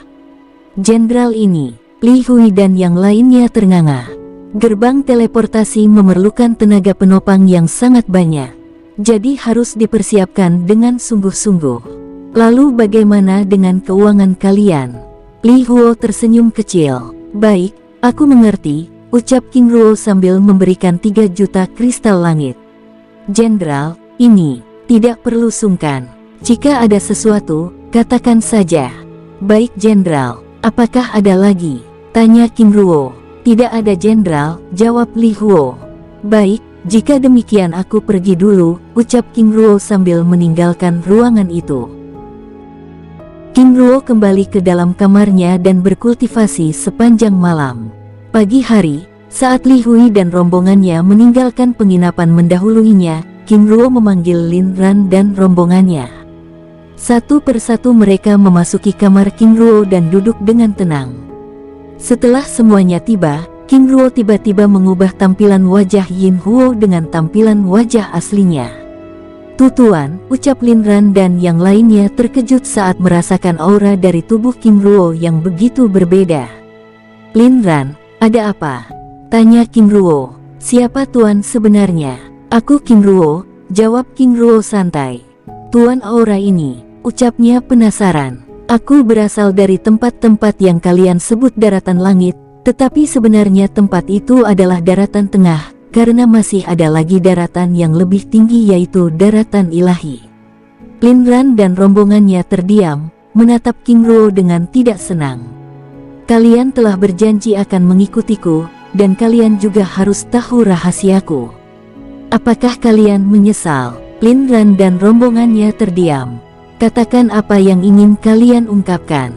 [SPEAKER 1] Jenderal ini, Li Hui dan yang lainnya ternganga. Gerbang teleportasi memerlukan tenaga penopang yang sangat banyak, jadi harus dipersiapkan dengan sungguh-sungguh. "Lalu bagaimana dengan keuangan kalian?" Li Huo tersenyum kecil. "Baik, aku mengerti," ucap King Ruo sambil memberikan 3 juta kristal langit. "Jenderal, ini tidak perlu sungkan. Jika ada sesuatu, katakan saja." "Baik Jenderal, apakah ada lagi?" tanya King Ruo. "Tidak ada Jenderal," jawab Li Huo. "Baik, jika demikian aku pergi dulu," ucap King Ruo sambil meninggalkan ruangan itu. King Ruo kembali ke dalam kamarnya dan berkultivasi sepanjang malam. Pagi hari, saat Li Hui dan rombongannya meninggalkan penginapan mendahuluinya, King Ruo memanggil Lin Ran dan rombongannya. Satu persatu mereka memasuki kamar King Ruo dan duduk dengan tenang. Setelah semuanya tiba, King Ruo tiba-tiba mengubah tampilan wajah Yin Huo dengan tampilan wajah aslinya. "Tutuan," ucap Lin Ran dan yang lainnya terkejut saat merasakan aura dari tubuh King Ruo yang begitu berbeda. "Lin Ran, ada apa?" tanya King Ruo. "Siapa Tuan sebenarnya?" "Aku King Ruo," jawab King Ruo santai. "Tuan aura ini," ucapnya penasaran. "Aku berasal dari tempat-tempat yang kalian sebut daratan langit, tetapi sebenarnya tempat itu adalah daratan tengah, karena masih ada lagi daratan yang lebih tinggi yaitu daratan ilahi." Lin Ran dan rombongannya terdiam, menatap King Ruo dengan tidak senang. "Kalian telah berjanji akan mengikutiku, dan kalian juga harus tahu rahasiaku. Apakah kalian menyesal?" Lin Ran dan rombongannya terdiam. "Katakan apa yang ingin kalian ungkapkan."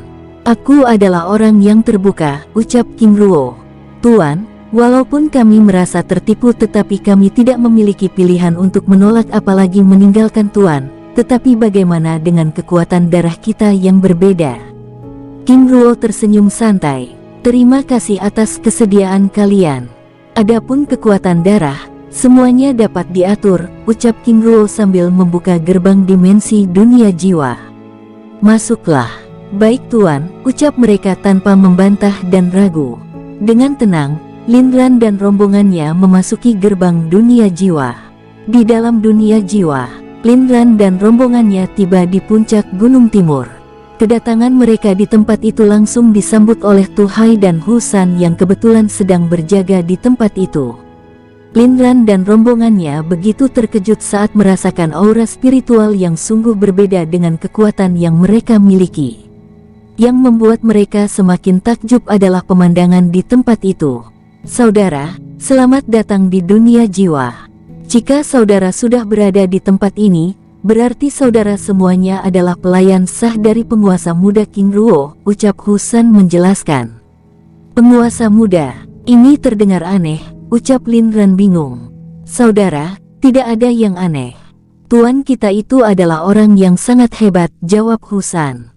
[SPEAKER 1] "Aku adalah orang yang terbuka," ucap King Ruo. "Tuan, walaupun kami merasa tertipu tetapi kami tidak memiliki pilihan untuk menolak apalagi meninggalkan Tuan, tetapi bagaimana dengan kekuatan darah kita yang berbeda?" King Ruo tersenyum santai. "Terima kasih atas kesediaan kalian. Adapun kekuatan darah, semuanya dapat diatur," ucap King Ruo sambil membuka gerbang dimensi dunia jiwa. "Masuklah." "Baik Tuan," ucap mereka tanpa membantah dan ragu. Dengan tenang, Lin Ran dan rombongannya memasuki gerbang dunia jiwa. Di dalam dunia jiwa, Lin Ran dan rombongannya tiba di puncak Gunung Timur. Kedatangan mereka di tempat itu langsung disambut oleh Tu Hai dan Hu San yang kebetulan sedang berjaga di tempat itu. Lin Ran dan rombongannya begitu terkejut saat merasakan aura spiritual yang sungguh berbeda dengan kekuatan yang mereka miliki. Yang membuat mereka semakin takjub adalah pemandangan di tempat itu. "Saudara, selamat datang di dunia jiwa. Jika saudara sudah berada di tempat ini, berarti saudara semuanya adalah pelayan sah dari penguasa muda King Ruo, ucap Husan menjelaskan. Penguasa muda, ini terdengar aneh, ucap Lin Ran bingung. Saudara, tidak ada yang aneh. Tuan kita itu adalah orang yang sangat hebat, jawab Husan.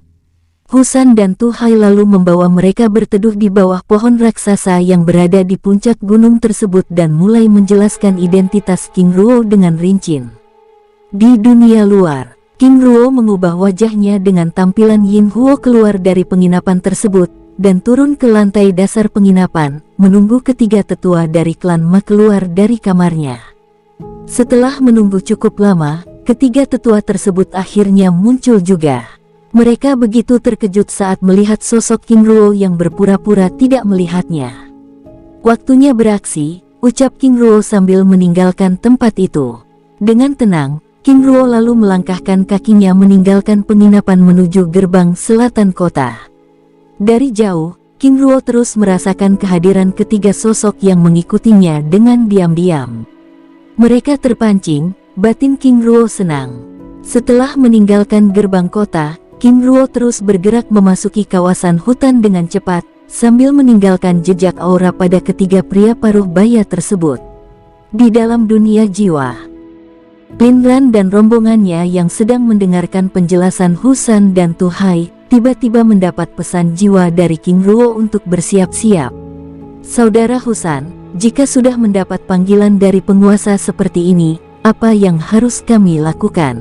[SPEAKER 1] Husan dan Tu Hai lalu membawa mereka berteduh di bawah pohon raksasa yang berada di puncak gunung tersebut dan mulai menjelaskan identitas King Ruo dengan rinci. Di dunia luar, King Ruo mengubah wajahnya dengan tampilan Yin Huo keluar dari penginapan tersebut dan turun ke lantai dasar penginapan, menunggu ketiga tetua dari klan Ma keluar dari kamarnya. Setelah menunggu cukup lama, ketiga tetua tersebut akhirnya muncul juga. Mereka begitu terkejut saat melihat sosok King Ruo yang berpura-pura tidak melihatnya. Waktunya beraksi, ucap King Ruo sambil meninggalkan tempat itu. Dengan tenang, King Ruo lalu melangkahkan kakinya meninggalkan penginapan menuju gerbang selatan kota. Dari jauh, King Ruo terus merasakan kehadiran ketiga sosok yang mengikutinya dengan diam-diam. Mereka terpancing, batin King Ruo senang. Setelah meninggalkan gerbang kota, King Ruo terus bergerak memasuki kawasan hutan dengan cepat, sambil meninggalkan jejak aura pada ketiga pria paruh baya tersebut. Di dalam dunia jiwa, Lin Ran dan rombongannya yang sedang mendengarkan penjelasan Husan dan Tu Hai, tiba-tiba mendapat pesan jiwa dari King Ruo untuk bersiap-siap. Saudara Husan, jika sudah mendapat panggilan dari penguasa seperti ini, apa yang harus kami lakukan?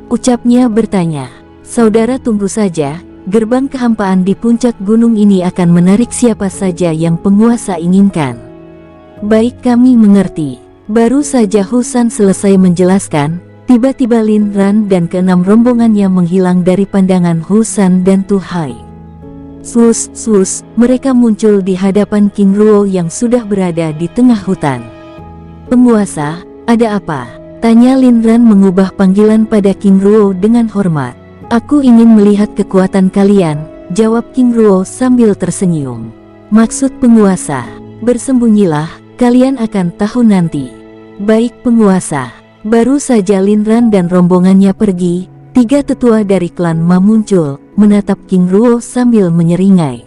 [SPEAKER 1] Ucapnya bertanya. Saudara tunggu saja, gerbang kehampaan di puncak gunung ini akan menarik siapa saja yang penguasa inginkan. Baik, kami mengerti. Baru saja Husan selesai menjelaskan, tiba-tiba Lin Ran dan keenam rombongannya menghilang dari pandangan Husan dan Tu Hai. Sus, mereka muncul di hadapan King Ruo yang sudah berada di tengah hutan. Penguasa, ada apa? Tanya Lin Ran mengubah panggilan pada King Ruo dengan hormat. Aku ingin melihat kekuatan kalian, jawab King Ruo sambil tersenyum. Maksud penguasa, bersembunyilah, kalian akan tahu nanti. Baik penguasa. Baru saja Lin Ran dan rombongannya pergi, tiga tetua dari klan Ma muncul, menatap King Ruo sambil menyeringai.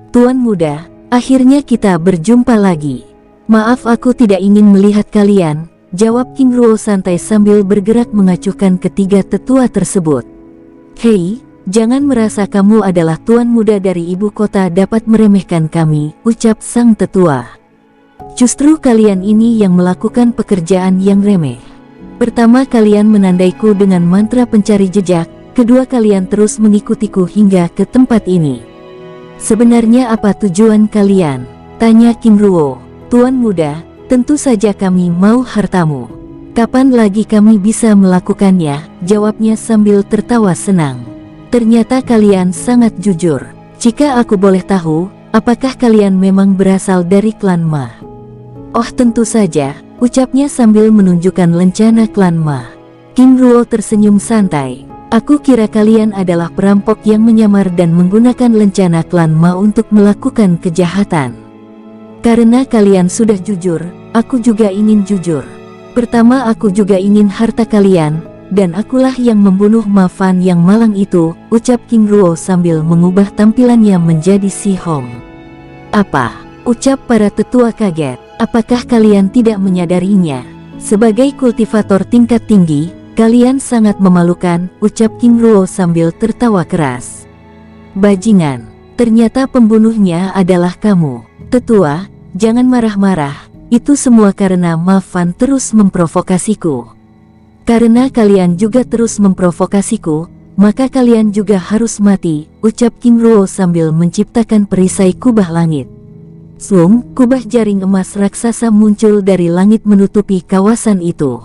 [SPEAKER 1] Tuan muda, akhirnya kita berjumpa lagi. Maaf aku tidak ingin melihat kalian, jawab King Ruo santai sambil bergerak mengacuhkan ketiga tetua tersebut. Hei, jangan merasa kamu adalah tuan muda dari ibu kota dapat meremehkan kami, ucap sang tetua. Justru kalian ini yang melakukan pekerjaan yang remeh. Pertama kalian menandaiku dengan mantra pencari jejak, kedua kalian terus mengikutiku hingga ke tempat ini. Sebenarnya apa tujuan kalian? Tanya King Ruo. Tuan muda, tentu saja kami mau hartamu. Kapan lagi kami bisa melakukannya? Jawabnya sambil tertawa senang. Ternyata kalian sangat jujur. Jika aku boleh tahu, apakah kalian memang berasal dari klan Ma? Oh tentu saja, ucapnya sambil menunjukkan lencana klan Ma. King Ruo tersenyum santai. Aku kira kalian adalah perampok yang menyamar dan menggunakan lencana klan Ma untuk melakukan kejahatan. Karena kalian sudah jujur, aku juga ingin jujur. Pertama aku juga ingin harta kalian, dan akulah yang membunuh Ma Fan yang malang itu, ucap King Ruo sambil mengubah tampilannya menjadi Si Hong. Apa? Ucap para tetua kaget. Apakah kalian tidak menyadarinya? Sebagai kultivator tingkat tinggi, kalian sangat memalukan, ucap King Ruo sambil tertawa keras. Bajingan, ternyata pembunuhnya adalah kamu. Tetua, jangan marah-marah. Itu semua karena Ma Fan terus memprovokasiku. Karena kalian juga terus memprovokasiku, maka kalian juga harus mati, ucap King Ruo sambil menciptakan perisai kubah langit. Swung, kubah jaring emas raksasa muncul dari langit menutupi kawasan itu.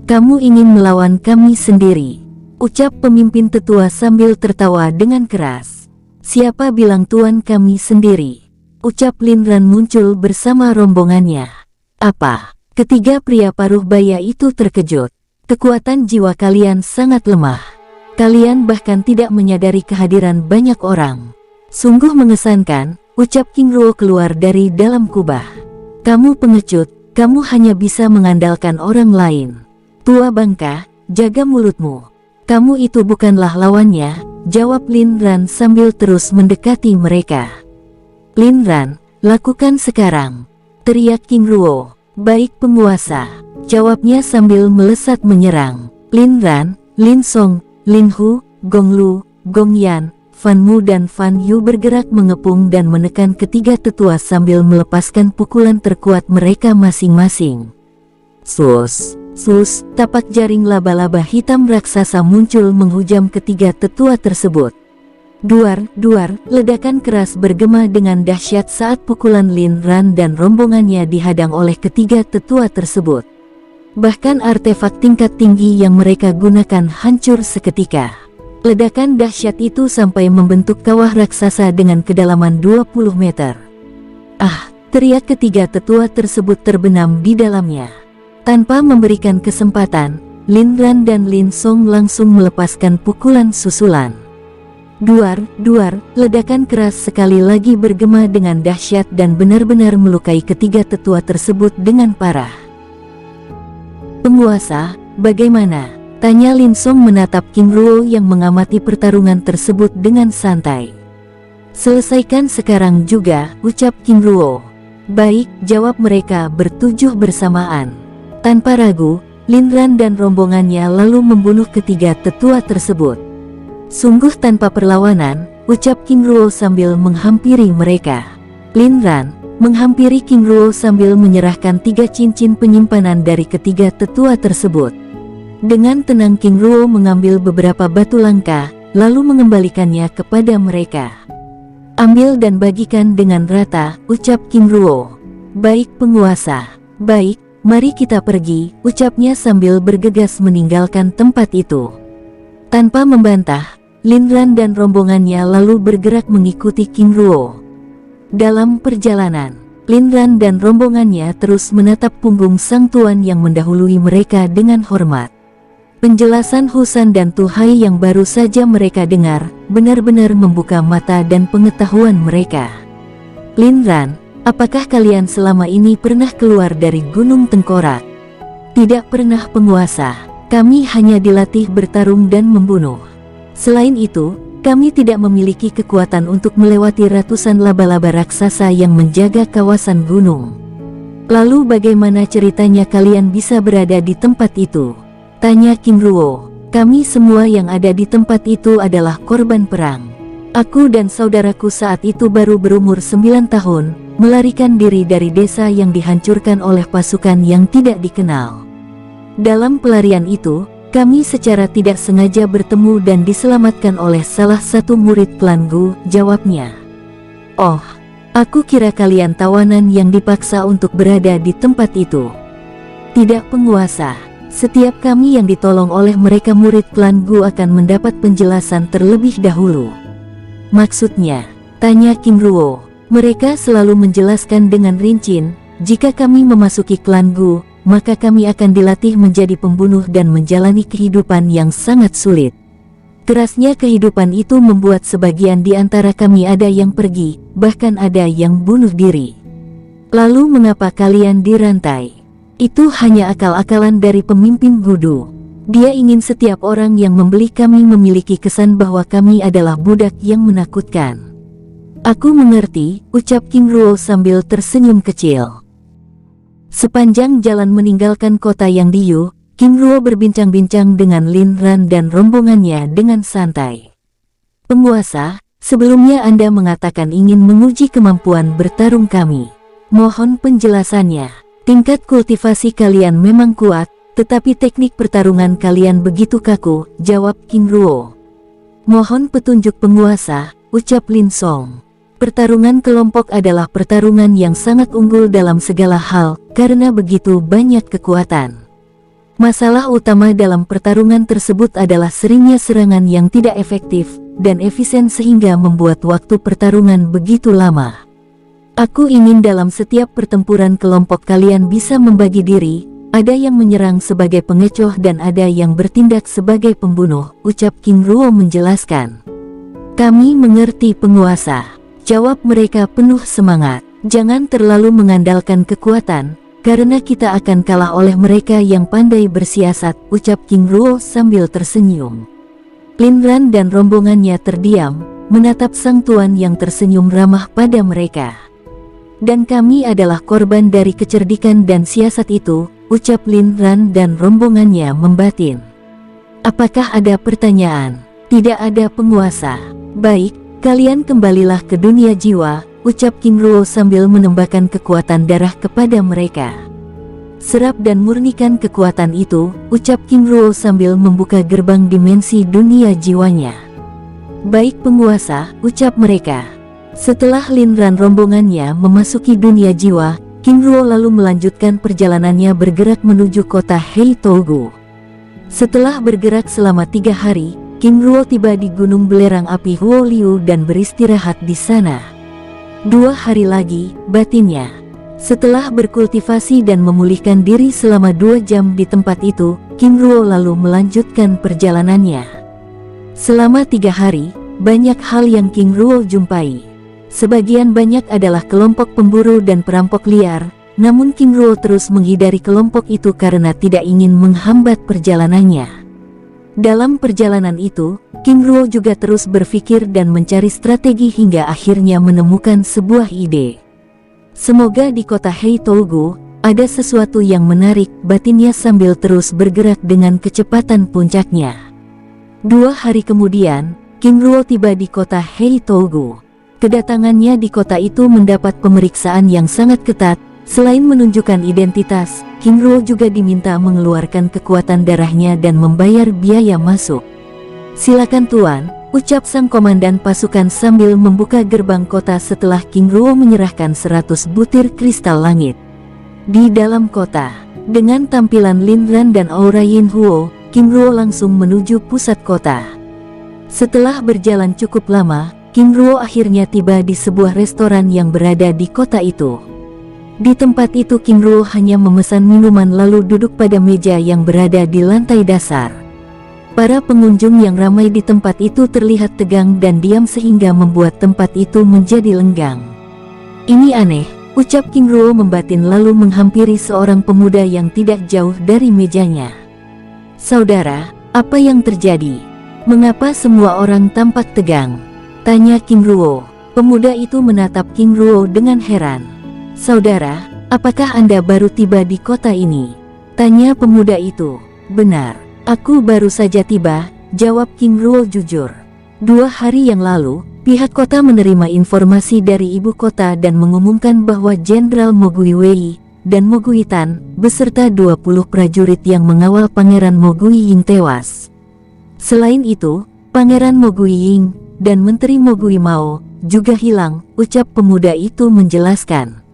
[SPEAKER 1] Kamu ingin melawan kami sendiri, ucap pemimpin tetua sambil tertawa dengan keras. Siapa bilang tuan kami sendiri? Ucap Lin Ran muncul bersama rombongannya. Apa? Ketiga pria paruh baya itu terkejut. Kekuatan jiwa kalian sangat lemah. Kalian bahkan tidak menyadari kehadiran banyak orang. Sungguh mengesankan, ucap King Ruo keluar dari dalam kubah. Kamu pengecut, kamu hanya bisa mengandalkan orang lain. Tua bangka, jaga mulutmu. Kamu itu bukanlah lawannya, jawab Lin Ran sambil terus mendekati mereka. Lin Ran, lakukan sekarang, teriak King Ruo. Baik penguasa, jawabnya sambil melesat menyerang. Lin Ran, Lin Song, Lin Hu, Gong Lu, Gong Yan, Fan Mu dan Fan Yu bergerak mengepung dan menekan ketiga tetua sambil melepaskan pukulan terkuat mereka masing-masing. Sus, sus, tapak jaring laba-laba hitam raksasa muncul menghujam ketiga tetua tersebut. Duar, duar, ledakan keras bergema dengan dahsyat saat pukulan Lin Ran dan rombongannya dihadang oleh ketiga tetua tersebut. Bahkan artefak tingkat tinggi yang mereka gunakan hancur seketika. Ledakan dahsyat itu sampai membentuk kawah raksasa dengan kedalaman 20 meter. Ah, teriak ketiga tetua tersebut terbenam di dalamnya. Tanpa memberikan kesempatan, Lin Ran dan Lin Song langsung melepaskan pukulan susulan. Duar, duar, ledakan keras sekali lagi bergema dengan dahsyat dan benar-benar melukai ketiga tetua tersebut dengan parah. Penguasa, bagaimana? Tanya Lin Song menatap King Ruo yang mengamati pertarungan tersebut dengan santai. Selesaikan sekarang juga, ucap King Ruo. Baik, jawab mereka bertujuh bersamaan. Tanpa ragu, Lin Ran dan rombongannya lalu membunuh ketiga tetua tersebut. Sungguh tanpa perlawanan, ucap King Ruo sambil menghampiri mereka. Lin Ran menghampiri King Ruo sambil menyerahkan 3 cincin penyimpanan dari ketiga tetua tersebut. Dengan tenang King Ruo mengambil beberapa batu langka, lalu mengembalikannya kepada mereka. Ambil dan bagikan dengan rata, ucap King Ruo. Baik penguasa, baik. Mari kita pergi, ucapnya sambil bergegas meninggalkan tempat itu. Tanpa membantah, Lin Ran dan rombongannya lalu bergerak mengikuti King Ruo. Dalam perjalanan, Lin Ran dan rombongannya terus menatap punggung sang tuan yang mendahului mereka dengan hormat. Penjelasan Husan dan Tuhai yang baru saja mereka dengar, benar-benar membuka mata dan pengetahuan mereka. Lin Ran, apakah kalian selama ini pernah keluar dari Gunung Tengkorak? Tidak pernah penguasa, kami hanya dilatih bertarung dan membunuh. Selain itu, kami tidak memiliki kekuatan untuk melewati ratusan laba-laba raksasa yang menjaga kawasan gunung. Lalu bagaimana ceritanya kalian bisa berada di tempat itu? Tanya King Ruo. Kami semua yang ada di tempat itu adalah korban perang. Aku dan saudaraku saat itu baru berumur 9 tahun, melarikan diri dari desa yang dihancurkan oleh pasukan yang tidak dikenal. Dalam pelarian itu, kami secara tidak sengaja bertemu dan diselamatkan oleh salah satu murid klan Gu, jawabnya. Oh, aku kira kalian tawanan yang dipaksa untuk berada di tempat itu. Tidak penguasa, setiap kami yang ditolong oleh mereka murid klan Gu akan mendapat penjelasan terlebih dahulu. Maksudnya, tanya King Ruo. Mereka selalu menjelaskan dengan rinci, jika kami memasuki klan Gu, maka kami akan dilatih menjadi pembunuh dan menjalani kehidupan yang sangat sulit. Kerasnya kehidupan itu membuat sebagian di antara kami ada yang pergi, bahkan ada yang bunuh diri. Lalu mengapa kalian dirantai? Itu hanya akal-akalan dari pemimpin Gudu. Dia ingin setiap orang yang membeli kami memiliki kesan bahwa kami adalah budak yang menakutkan. Aku mengerti, ucap King Ruo sambil tersenyum kecil. Sepanjang jalan meninggalkan kota Yang Diyu, King Ruo berbincang-bincang dengan Lin Ran dan rombongannya dengan santai. Penguasa, sebelumnya Anda mengatakan ingin menguji kemampuan bertarung kami. Mohon penjelasannya. Tingkat kultivasi kalian memang kuat, tetapi teknik pertarungan kalian begitu kaku, jawab King Ruo. Mohon petunjuk penguasa, ucap Lin Song. Pertarungan kelompok adalah pertarungan yang sangat unggul dalam segala hal, karena begitu banyak kekuatan. Masalah utama dalam pertarungan tersebut adalah seringnya serangan yang tidak efektif dan efisien sehingga membuat waktu pertarungan begitu lama. Aku ingin dalam setiap pertempuran kelompok kalian bisa membagi diri, ada yang menyerang sebagai pengecoh dan ada yang bertindak sebagai pembunuh, ucap King Ruo menjelaskan. Kami mengerti penguasa. Jawab mereka penuh semangat. Jangan terlalu mengandalkan kekuatan, karena kita akan kalah oleh mereka yang pandai bersiasat, ucap King Ruo sambil tersenyum. Lin Ran dan rombongannya terdiam, menatap sang tuan yang tersenyum ramah pada mereka. Dan kami adalah korban dari kecerdikan dan siasat itu, ucap Lin Ran dan rombongannya membatin. Apakah ada pertanyaan? Tidak ada penguasa. Baik, kalian kembalilah ke dunia jiwa, ucap King Ruo sambil menembakkan kekuatan darah kepada mereka. Serap dan murnikan kekuatan itu, ucap King Ruo sambil membuka gerbang dimensi dunia jiwanya. Baik penguasa, ucap mereka. Setelah Lin Ran rombongannya memasuki dunia jiwa, King Ruo lalu melanjutkan perjalanannya bergerak menuju kota Heitougu. Setelah bergerak selama 3 hari, King Ruo tiba di gunung belerang api Huoliu dan beristirahat di sana. 2 hari lagi, batinnya. Setelah berkultivasi dan memulihkan diri selama 2 jam di tempat itu, King Ruo lalu melanjutkan perjalanannya. Selama 3 hari, banyak hal yang King Ruo jumpai. Sebagian banyak adalah kelompok pemburu dan perampok liar, namun King Ruo terus menghindari kelompok itu karena tidak ingin menghambat perjalanannya. Dalam perjalanan itu, King Ruo juga terus berpikir dan mencari strategi hingga akhirnya menemukan sebuah ide. Semoga di kota Heitougu ada sesuatu yang menarik, batinnya sambil terus bergerak dengan kecepatan puncaknya. 2 hari kemudian, King Ruo tiba di kota Heitougu. Kedatangannya di kota itu mendapat pemeriksaan yang sangat ketat. Selain menunjukkan identitas, King Ruo juga diminta mengeluarkan kekuatan darahnya dan membayar biaya masuk. Silakan tuan, ucap sang komandan pasukan sambil membuka gerbang kota setelah King Ruo menyerahkan 100 butir kristal langit. Di dalam kota, dengan tampilan Lin Ran dan aura Yin Huo, King Ruo langsung menuju pusat kota. Setelah berjalan cukup lama, King Ruo akhirnya tiba di sebuah restoran yang berada di kota itu. Di tempat itu King Ruo hanya memesan minuman lalu duduk pada meja yang berada di lantai dasar. Para pengunjung yang ramai di tempat itu terlihat tegang dan diam sehingga membuat tempat itu menjadi lenggang. Ini aneh, ucap King Ruo membatin lalu menghampiri seorang pemuda yang tidak jauh dari mejanya. Saudara, apa yang terjadi? Mengapa semua orang tampak tegang? Tanya King Ruo. Pemuda itu menatap King Ruo dengan heran. Saudara, apakah Anda baru tiba di kota ini? Tanya pemuda itu. Benar, aku baru saja tiba, jawab King Ruo jujur. 2 hari yang lalu, pihak kota menerima informasi dari ibu kota dan mengumumkan bahwa Jenderal Mogui Wei dan Mogui Tan beserta 20 prajurit yang mengawal Pangeran Mogui Ying tewas. Selain itu, Pangeran Mogui Ying dan Menteri Mogui Mao juga hilang, ucap pemuda itu menjelaskan.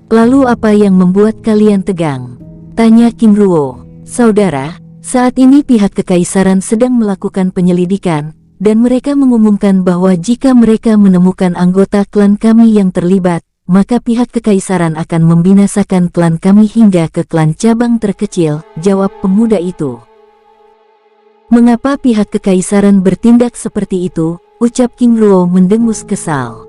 [SPEAKER 1] Lalu apa yang membuat kalian tegang? Tanya King Ruo. Saudara, saat ini pihak kekaisaran sedang melakukan penyelidikan, dan mereka mengumumkan bahwa jika mereka menemukan anggota klan kami yang terlibat, maka pihak kekaisaran akan membinasakan klan kami hingga ke klan cabang terkecil, jawab pemuda itu. Mengapa pihak kekaisaran bertindak seperti itu? Ucap King Ruo mendengus kesal.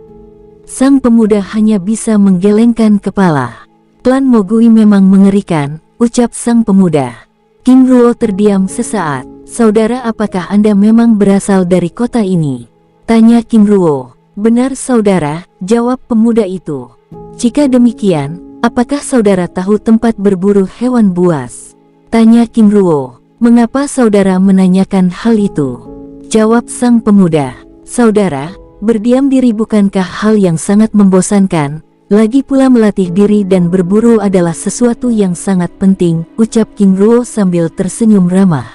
[SPEAKER 1] Sang pemuda hanya bisa menggelengkan kepala. Klan Mogui memang mengerikan, ucap sang pemuda. King Ruo terdiam sesaat. Saudara, apakah Anda memang berasal dari kota ini? Tanya King Ruo. Benar saudara, jawab pemuda itu. Jika demikian, apakah saudara tahu tempat berburu hewan buas? Tanya King Ruo. Mengapa saudara menanyakan hal itu? Jawab sang pemuda. Saudara, berdiam diri bukankah hal yang sangat membosankan? Lagi pula melatih diri dan berburu adalah sesuatu yang sangat penting, ucap King Ruo sambil tersenyum ramah.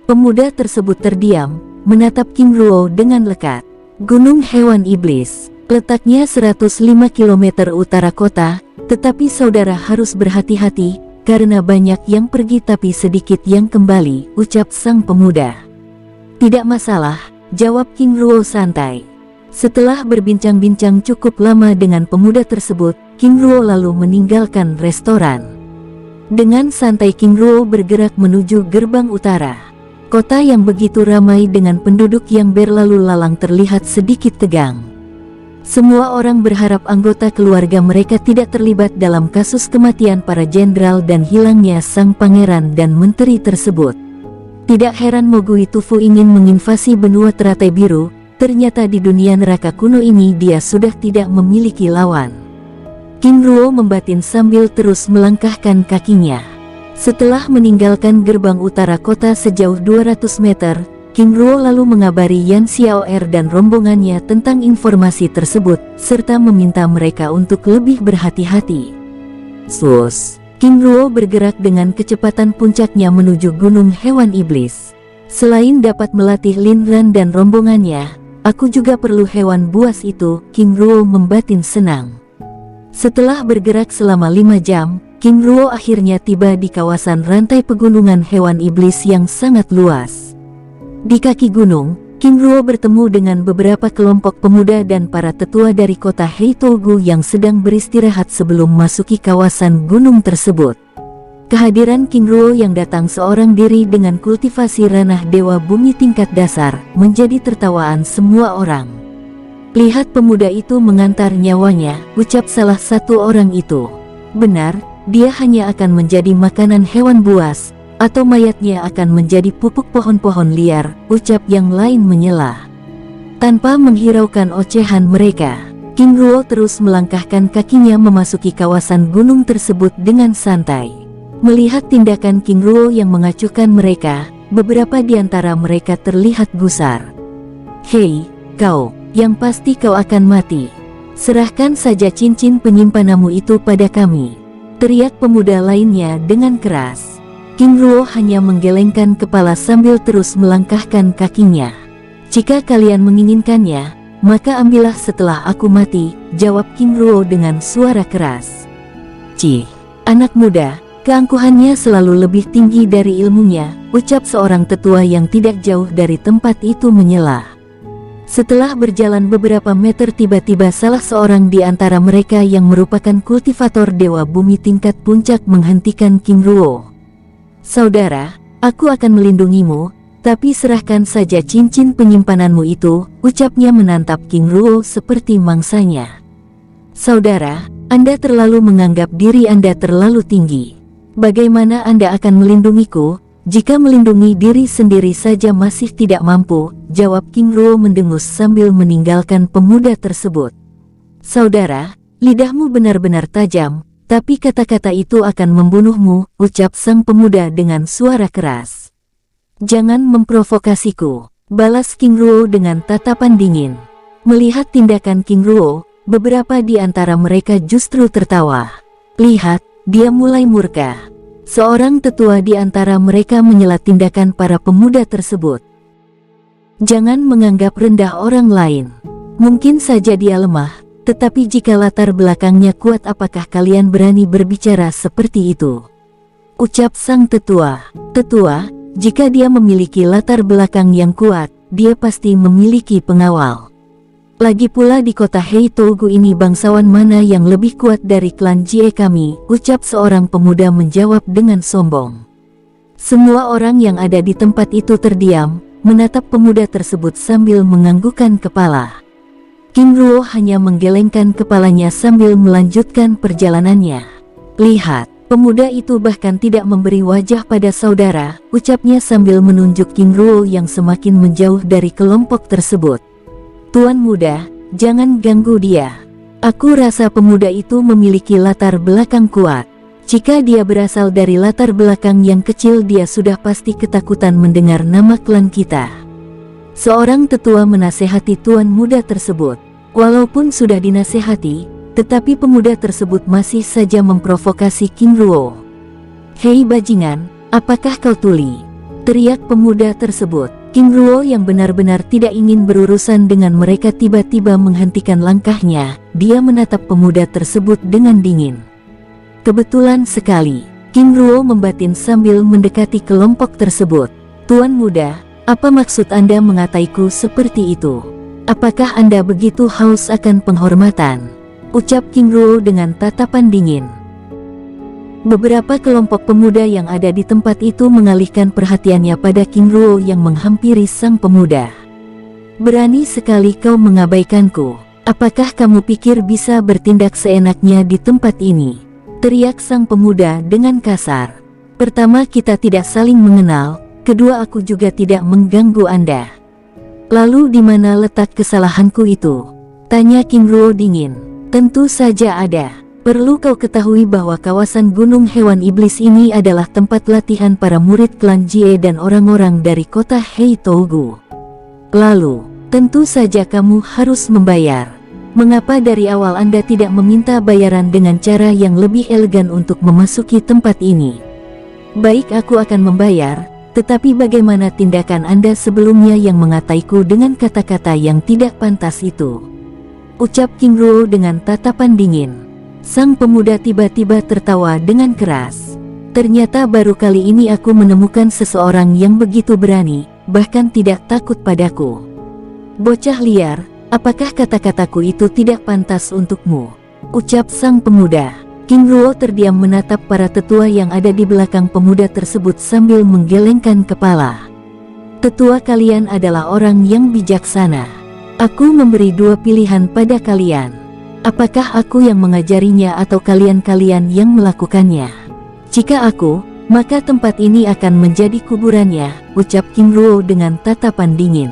[SPEAKER 1] Pemuda tersebut terdiam, menatap King Ruo dengan lekat. Gunung Hewan Iblis, letaknya 105 km utara kota, tetapi saudara harus berhati-hati, karena banyak yang pergi tapi sedikit yang kembali, ucap sang pemuda. Tidak masalah, jawab King Ruo santai. Setelah berbincang-bincang cukup lama dengan pemuda tersebut, King Ruo lalu meninggalkan restoran. Dengan santai King Ruo bergerak menuju gerbang utara. Kota yang begitu ramai dengan penduduk yang berlalu lalang terlihat sedikit tegang. Semua orang berharap anggota keluarga mereka tidak terlibat dalam kasus kematian para jenderal dan hilangnya sang pangeran dan menteri tersebut. Tidak heran Mogui Tufu ingin menginvasi benua teratai biru, ternyata di dunia neraka kuno ini dia sudah tidak memiliki lawan. King Ruo membatin sambil terus melangkahkan kakinya. Setelah meninggalkan gerbang utara kota sejauh 200 meter, King Ruo lalu mengabari Yan Xiaoer dan rombongannya tentang informasi tersebut, serta meminta mereka untuk lebih berhati-hati. Sus, King Ruo bergerak dengan kecepatan puncaknya menuju Gunung Hewan Iblis. Selain dapat melatih Lin Ran dan rombongannya, aku juga perlu hewan buas itu, King Ruo membatin senang. Setelah bergerak selama 5 jam, King Ruo akhirnya tiba di kawasan rantai pegunungan hewan iblis yang sangat luas. Di kaki gunung, King Ruo bertemu dengan beberapa kelompok pemuda dan para tetua dari kota Heitogu yang sedang beristirahat sebelum masuki kawasan gunung tersebut. Kehadiran King Ruo yang datang seorang diri dengan kultivasi ranah dewa bumi tingkat dasar menjadi tertawaan semua orang. Lihat pemuda itu mengantar nyawanya, ucap salah satu orang itu. Benar, dia hanya akan menjadi makanan hewan buas, atau mayatnya akan menjadi pupuk pohon-pohon liar, ucap yang lain menyela. Tanpa menghiraukan ocehan mereka, King Ruo terus melangkahkan kakinya memasuki kawasan gunung tersebut dengan santai. Melihat tindakan King Ruo yang mengacuhkan mereka, beberapa di antara mereka terlihat gusar. Hei, kau, yang pasti kau akan mati. Serahkan saja cincin penyimpananmu itu pada kami, teriak pemuda lainnya dengan keras. King Ruo hanya menggelengkan kepala sambil terus melangkahkan kakinya. Jika kalian menginginkannya, maka ambillah setelah aku mati, jawab King Ruo dengan suara keras. Cih, anak muda, keangkuhannya selalu lebih tinggi dari ilmunya, ucap seorang tetua yang tidak jauh dari tempat itu menyela. Setelah berjalan beberapa meter tiba-tiba salah seorang di antara mereka yang merupakan kultivator dewa bumi tingkat puncak menghentikan King Ruo. Saudara, aku akan melindungimu, tapi serahkan saja cincin penyimpananmu itu, ucapnya menatap King Ruo seperti mangsanya. Saudara, Anda terlalu menganggap diri Anda terlalu tinggi. Bagaimana Anda akan melindungiku, jika melindungi diri sendiri saja masih tidak mampu, jawab King Ruo mendengus sambil meninggalkan pemuda tersebut. Saudara, lidahmu benar-benar tajam, tapi kata-kata itu akan membunuhmu, ucap sang pemuda dengan suara keras. Jangan memprovokasiku, balas King Ruo dengan tatapan dingin. Melihat tindakan King Ruo, beberapa di antara mereka justru tertawa. Lihat, dia mulai murka. Seorang tetua di antara mereka menyela tindakan para pemuda tersebut. Jangan menganggap rendah orang lain. Mungkin saja dia lemah, tetapi jika latar belakangnya kuat, apakah kalian berani berbicara seperti itu? Ucap sang tetua. Tetua, jika dia memiliki latar belakang yang kuat, dia pasti memiliki pengawal. Lagi pula di kota Heitogu ini bangsawan mana yang lebih kuat dari klan Jie kami, ucap seorang pemuda menjawab dengan sombong. Semua orang yang ada di tempat itu terdiam, menatap pemuda tersebut sambil menganggukkan kepala. King Ruo hanya menggelengkan kepalanya sambil melanjutkan perjalanannya. Lihat, pemuda itu bahkan tidak memberi wajah pada saudara, ucapnya sambil menunjuk King Ruo yang semakin menjauh dari kelompok tersebut. Tuan muda, jangan ganggu dia. Aku rasa pemuda itu memiliki latar belakang kuat. Jika dia berasal dari latar belakang yang kecil, dia sudah pasti ketakutan mendengar nama klan kita. Seorang tetua menasehati tuan muda tersebut. Walaupun sudah dinasehati, tetapi pemuda tersebut masih saja memprovokasi King Ruo. Hei bajingan, apakah kau tuli? Teriak pemuda tersebut. King Ruo yang benar-benar tidak ingin berurusan dengan mereka tiba-tiba menghentikan langkahnya. Dia menatap pemuda tersebut dengan dingin. Kebetulan sekali, King Ruo membatin sambil mendekati kelompok tersebut. Tuan muda, apa maksud Anda mengataiku seperti itu? Apakah Anda begitu haus akan penghormatan? Ucap King Ruo dengan tatapan dingin. Beberapa kelompok pemuda yang ada di tempat itu mengalihkan perhatiannya pada King Ruo yang menghampiri sang pemuda. Berani sekali kau mengabaikanku. Apakah kamu pikir bisa bertindak seenaknya di tempat ini? Teriak sang pemuda dengan kasar. Pertama, kita tidak saling mengenal, kedua aku juga tidak mengganggu Anda. Lalu di mana letak kesalahanku itu? Tanya King Ruo dingin. Tentu saja ada. Perlu kau ketahui bahwa kawasan Gunung Hewan Iblis ini adalah tempat latihan para murid klan Jie dan orang-orang dari kota Heitougu. Lalu, tentu saja kamu harus membayar. Mengapa dari awal Anda tidak meminta bayaran dengan cara yang lebih elegan untuk memasuki tempat ini? Baik, aku akan membayar, tetapi bagaimana tindakan Anda sebelumnya yang mengataiku dengan kata-kata yang tidak pantas itu? Ucap King Ruo dengan tatapan dingin. Sang pemuda tiba-tiba tertawa dengan keras. Ternyata baru kali ini aku menemukan seseorang yang begitu berani, bahkan tidak takut padaku. Bocah liar, apakah kata-kataku itu tidak pantas untukmu? Ucap sang pemuda. King Ruo terdiam menatap para tetua yang ada di belakang pemuda tersebut sambil menggelengkan kepala. Tetua, kalian adalah orang yang bijaksana. Aku memberi dua pilihan pada kalian. Apakah aku yang mengajarinya atau kalian-kalian yang melakukannya? Jika aku, maka tempat ini akan menjadi kuburannya, ucap King Ruo dengan tatapan dingin.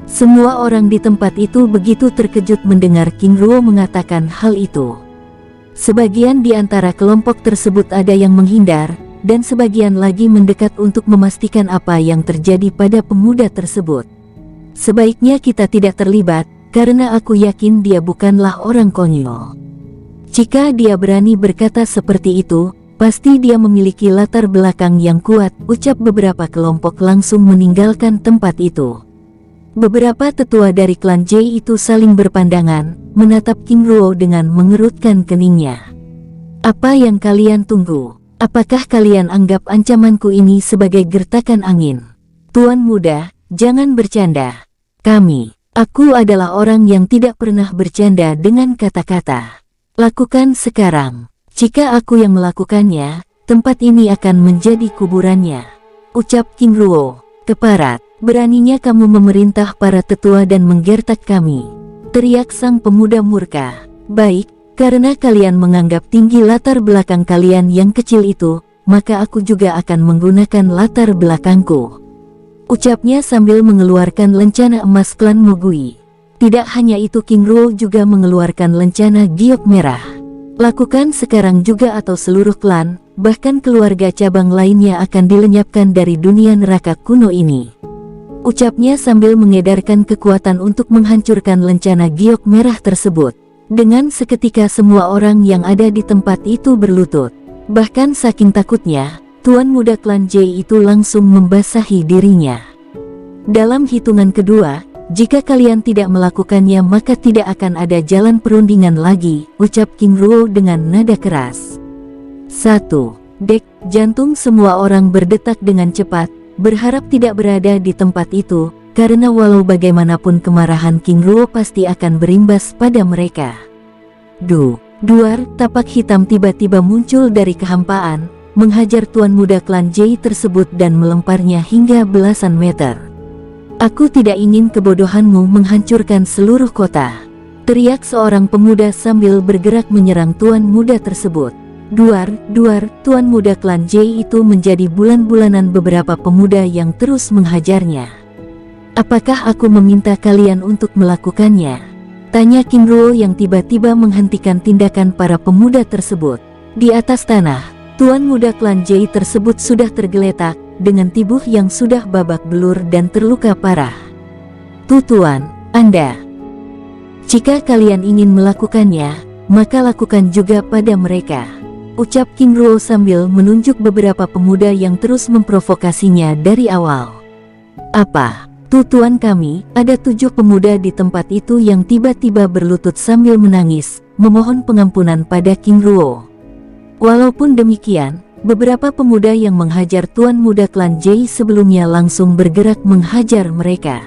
[SPEAKER 1] Semua orang di tempat itu begitu terkejut mendengar King Ruo mengatakan hal itu. Sebagian di antara kelompok tersebut ada yang menghindar, dan sebagian lagi mendekat untuk memastikan apa yang terjadi pada pemuda tersebut. Sebaiknya kita tidak terlibat, karena aku yakin dia bukanlah orang konyol. Jika dia berani berkata seperti itu, pasti dia memiliki latar belakang yang kuat, ucap beberapa kelompok langsung meninggalkan tempat itu. Beberapa tetua dari klan Jie itu saling berpandangan, menatap King Ruo dengan mengerutkan keningnya. Apa yang kalian tunggu? Apakah kalian anggap ancamanku ini sebagai gertakan angin? Tuan muda, jangan bercanda. Aku adalah orang yang tidak pernah bercanda dengan kata-kata. Lakukan sekarang. Jika aku yang melakukannya, tempat ini akan menjadi kuburannya. Ucap King Ruo. Keparat. Beraninya kamu memerintah para tetua dan menggertak kami, teriak sang pemuda murka. Baik, karena kalian menganggap tinggi latar belakang kalian yang kecil itu, maka aku juga akan menggunakan latar belakangku. Ucapnya sambil mengeluarkan lencana emas klan Mogui. Tidak hanya itu, King Ruo juga mengeluarkan lencana giok merah. Lakukan sekarang juga atau seluruh klan, bahkan keluarga cabang lainnya akan dilenyapkan dari dunia neraka kuno ini. Ucapnya sambil mengedarkan kekuatan untuk menghancurkan lencana giok merah tersebut. Dengan seketika semua orang yang ada di tempat itu berlutut. Bahkan saking takutnya, tuan muda klan Jie itu langsung membasahi dirinya. Dalam hitungan kedua, jika kalian tidak melakukannya maka tidak akan ada jalan perundingan lagi, ucap King Ruo dengan nada keras. 1. Dek, jantung semua orang berdetak dengan cepat. Berharap tidak berada di tempat itu, karena walau bagaimanapun kemarahan King Ruo pasti akan berimbas pada mereka. Duar, tapak hitam tiba-tiba muncul dari kehampaan, menghajar tuan muda klan Jie tersebut dan melemparnya hingga belasan meter. Aku tidak ingin kebodohanmu menghancurkan seluruh kota, teriak seorang pemuda sambil bergerak menyerang tuan muda tersebut. Duar, tuan muda klan Jie itu menjadi bulan-bulanan beberapa pemuda yang terus menghajarnya. Apakah aku meminta kalian untuk melakukannya? Tanya King Ruo yang tiba-tiba menghentikan tindakan para pemuda tersebut. Di atas tanah, tuan muda klan Jie tersebut sudah tergeletak, dengan tubuh yang sudah babak belur dan terluka parah. Tuan, Anda. Jika kalian ingin melakukannya, maka lakukan juga pada mereka. Ucap King Ruo sambil menunjuk beberapa pemuda yang terus memprovokasinya dari awal. Apa? Tuan kami, ada 7 pemuda di tempat itu yang tiba-tiba berlutut sambil menangis, memohon pengampunan pada King Ruo. Walaupun demikian, beberapa pemuda yang menghajar tuan muda klan Jie sebelumnya langsung bergerak menghajar mereka.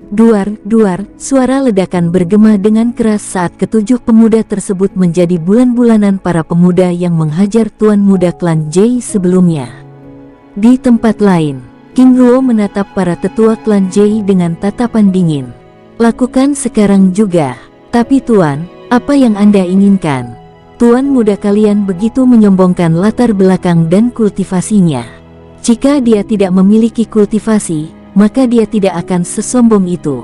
[SPEAKER 1] Duar, suara ledakan bergema dengan keras saat ketujuh pemuda tersebut menjadi bulan-bulanan para pemuda yang menghajar tuan muda klan Jie sebelumnya. Di tempat lain, King Ruo menatap para tetua klan Jie dengan tatapan dingin. Lakukan sekarang juga. Tapi Tuan, apa yang Anda inginkan? Tuan muda kalian begitu menyombongkan latar belakang dan kultivasinya. Jika dia tidak memiliki kultivasi, maka dia tidak akan sesombong itu.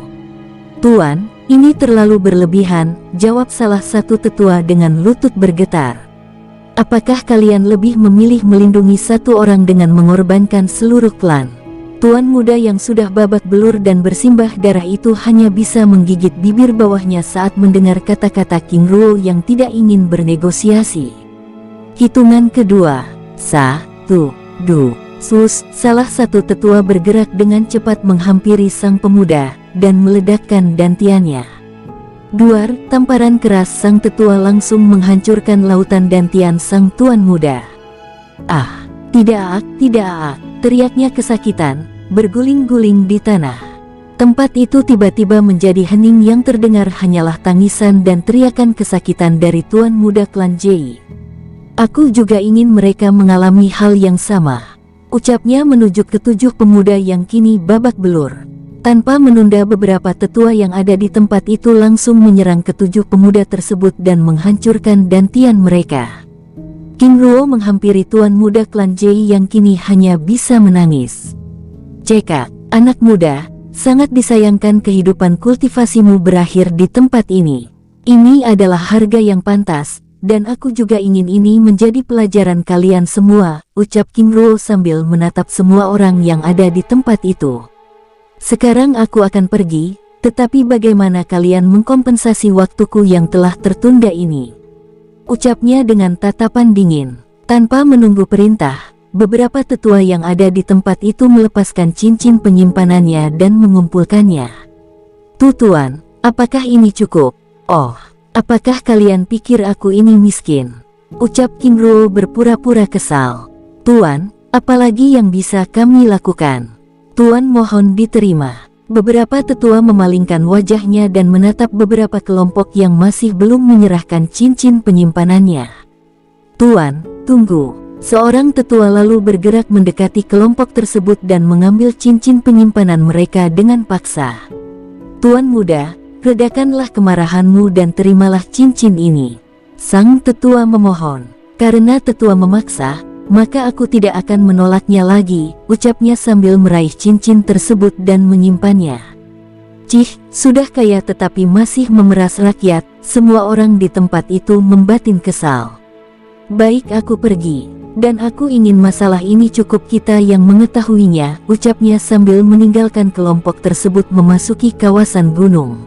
[SPEAKER 1] Tuan, ini terlalu berlebihan, jawab salah satu tetua dengan lutut bergetar. Apakah kalian lebih memilih melindungi satu orang dengan mengorbankan seluruh klan? Tuan muda yang sudah babak belur dan bersimbah darah itu hanya bisa menggigit bibir bawahnya saat mendengar kata-kata King Ruo yang tidak ingin bernegosiasi. Hitungan kedua. 1, 2, sus. Salah satu tetua bergerak dengan cepat menghampiri sang pemuda dan meledakkan dantiannya. Duar, tamparan keras sang tetua langsung menghancurkan lautan dantian sang tuan muda. Ah, tidak, teriaknya kesakitan, berguling-guling di tanah. Tempat itu tiba-tiba menjadi hening, yang terdengar hanyalah tangisan dan teriakan kesakitan dari tuan muda klan Jie. Aku juga ingin mereka mengalami hal yang sama, ucapnya menuju ketujuh pemuda yang kini babak belur. Tanpa menunda, beberapa tetua yang ada di tempat itu langsung menyerang ketujuh pemuda tersebut dan menghancurkan dantian mereka. King Ruo menghampiri tuan muda klan Jie yang kini hanya bisa menangis. Cekak, anak muda, sangat disayangkan kehidupan kultivasimu berakhir di tempat ini. Ini adalah harga yang pantas, dan aku juga ingin ini menjadi pelajaran kalian semua, ucap King Ruo sambil menatap semua orang yang ada di tempat itu. Sekarang aku akan pergi, tetapi bagaimana kalian mengkompensasi waktuku yang telah tertunda ini? Ucapnya dengan tatapan dingin. Tanpa menunggu perintah, beberapa tetua yang ada di tempat itu melepaskan cincin penyimpanannya dan mengumpulkannya. Tuan, apakah ini cukup? Oh, apakah kalian pikir aku ini miskin? Ucap King Ruo berpura-pura kesal. Tuan, apalagi yang bisa kami lakukan? Tuan, mohon diterima. Beberapa tetua memalingkan wajahnya dan menatap beberapa kelompok yang masih belum menyerahkan cincin penyimpanannya. Tuan, tunggu. Seorang tetua lalu bergerak mendekati kelompok tersebut dan mengambil cincin penyimpanan mereka dengan paksa. Tuan muda, redakanlah kemarahanmu dan terimalah cincin ini. Sang tetua memohon. Karena tetua memaksa, maka aku tidak akan menolaknya lagi, ucapnya sambil meraih cincin tersebut dan menyimpannya. Cih, sudah kaya tetapi masih memeras rakyat, semua orang di tempat itu membatin kesal. Baik, aku pergi. Dan aku ingin masalah ini cukup kita yang mengetahuinya, ucapnya sambil meninggalkan kelompok tersebut memasuki kawasan gunung.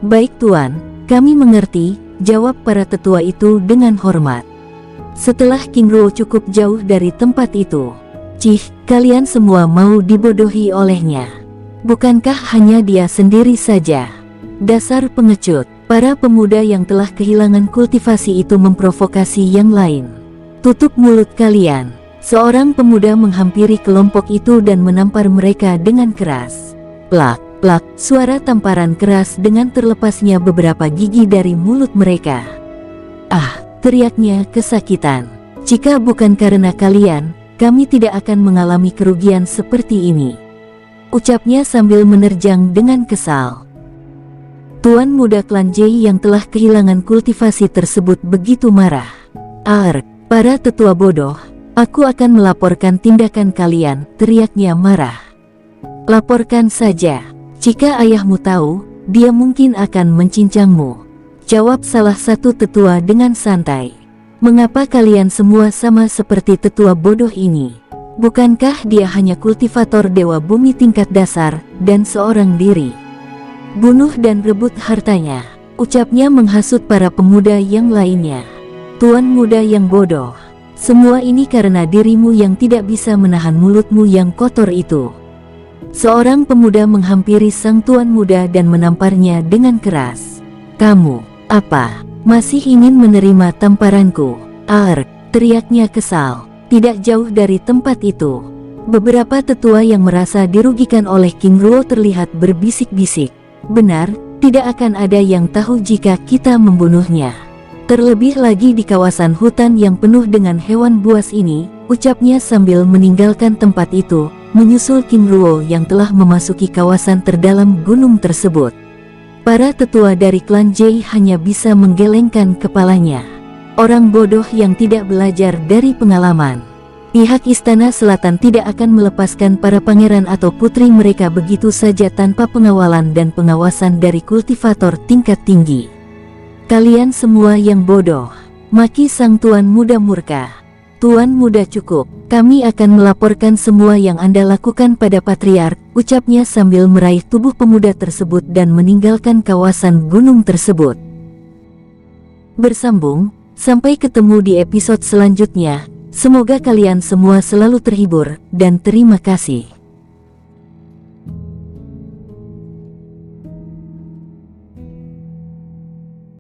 [SPEAKER 1] Baik Tuan, kami mengerti, jawab para tetua itu dengan hormat. Setelah King Ruo cukup jauh dari tempat itu, Cih, kalian semua mau dibodohi olehnya. Bukankah hanya dia sendiri saja? Dasar pengecut. Para pemuda yang telah kehilangan kultivasi itu memprovokasi yang lain. Tutup mulut kalian. Seorang pemuda menghampiri kelompok itu dan menampar mereka dengan keras. Plak, plak, suara tamparan keras dengan terlepasnya beberapa gigi dari mulut mereka. Ah, teriaknya kesakitan. Jika bukan karena kalian, kami tidak akan mengalami kerugian seperti ini. Ucapnya sambil menerjang dengan kesal. Tuan muda klan Jie yang telah kehilangan kultivasi tersebut begitu marah. Para tetua bodoh, aku akan melaporkan tindakan kalian, teriaknya marah. Laporkan saja. Jika ayahmu tahu, dia mungkin akan mencincangmu, jawab salah satu tetua dengan santai. Mengapa kalian semua sama seperti tetua bodoh ini? Bukankah dia hanya kultivator dewa bumi tingkat dasar, dan seorang diri? Bunuh dan rebut hartanya, ucapnya menghasut para pemuda yang lainnya. Tuan muda yang bodoh, semua ini karena dirimu yang tidak bisa menahan mulutmu yang kotor itu. Seorang pemuda menghampiri sang tuan muda dan menamparnya dengan keras. Kamu, apa, masih ingin menerima tamparanku? Teriaknya kesal. Tidak jauh dari tempat itu, beberapa tetua yang merasa dirugikan oleh King Ruo terlihat berbisik-bisik. Benar, tidak akan ada yang tahu jika kita membunuhnya. Terlebih lagi di kawasan hutan yang penuh dengan hewan buas ini, ucapnya sambil meninggalkan tempat itu, menyusul King Ruo yang telah memasuki kawasan terdalam gunung tersebut. Para tetua dari klan Jay hanya bisa menggelengkan kepalanya. Orang bodoh yang tidak belajar dari pengalaman. Pihak Istana Selatan tidak akan melepaskan para pangeran atau putri mereka begitu saja tanpa pengawalan dan pengawasan dari kultivator tingkat tinggi. Kalian semua yang bodoh, maki sang Tuan Muda murka. Tuan Muda cukup, kami akan melaporkan semua yang Anda lakukan pada Patriark, ucapnya sambil meraih tubuh pemuda tersebut dan meninggalkan kawasan gunung tersebut. Bersambung, sampai ketemu di episode selanjutnya. Semoga kalian semua selalu terhibur, dan terima kasih.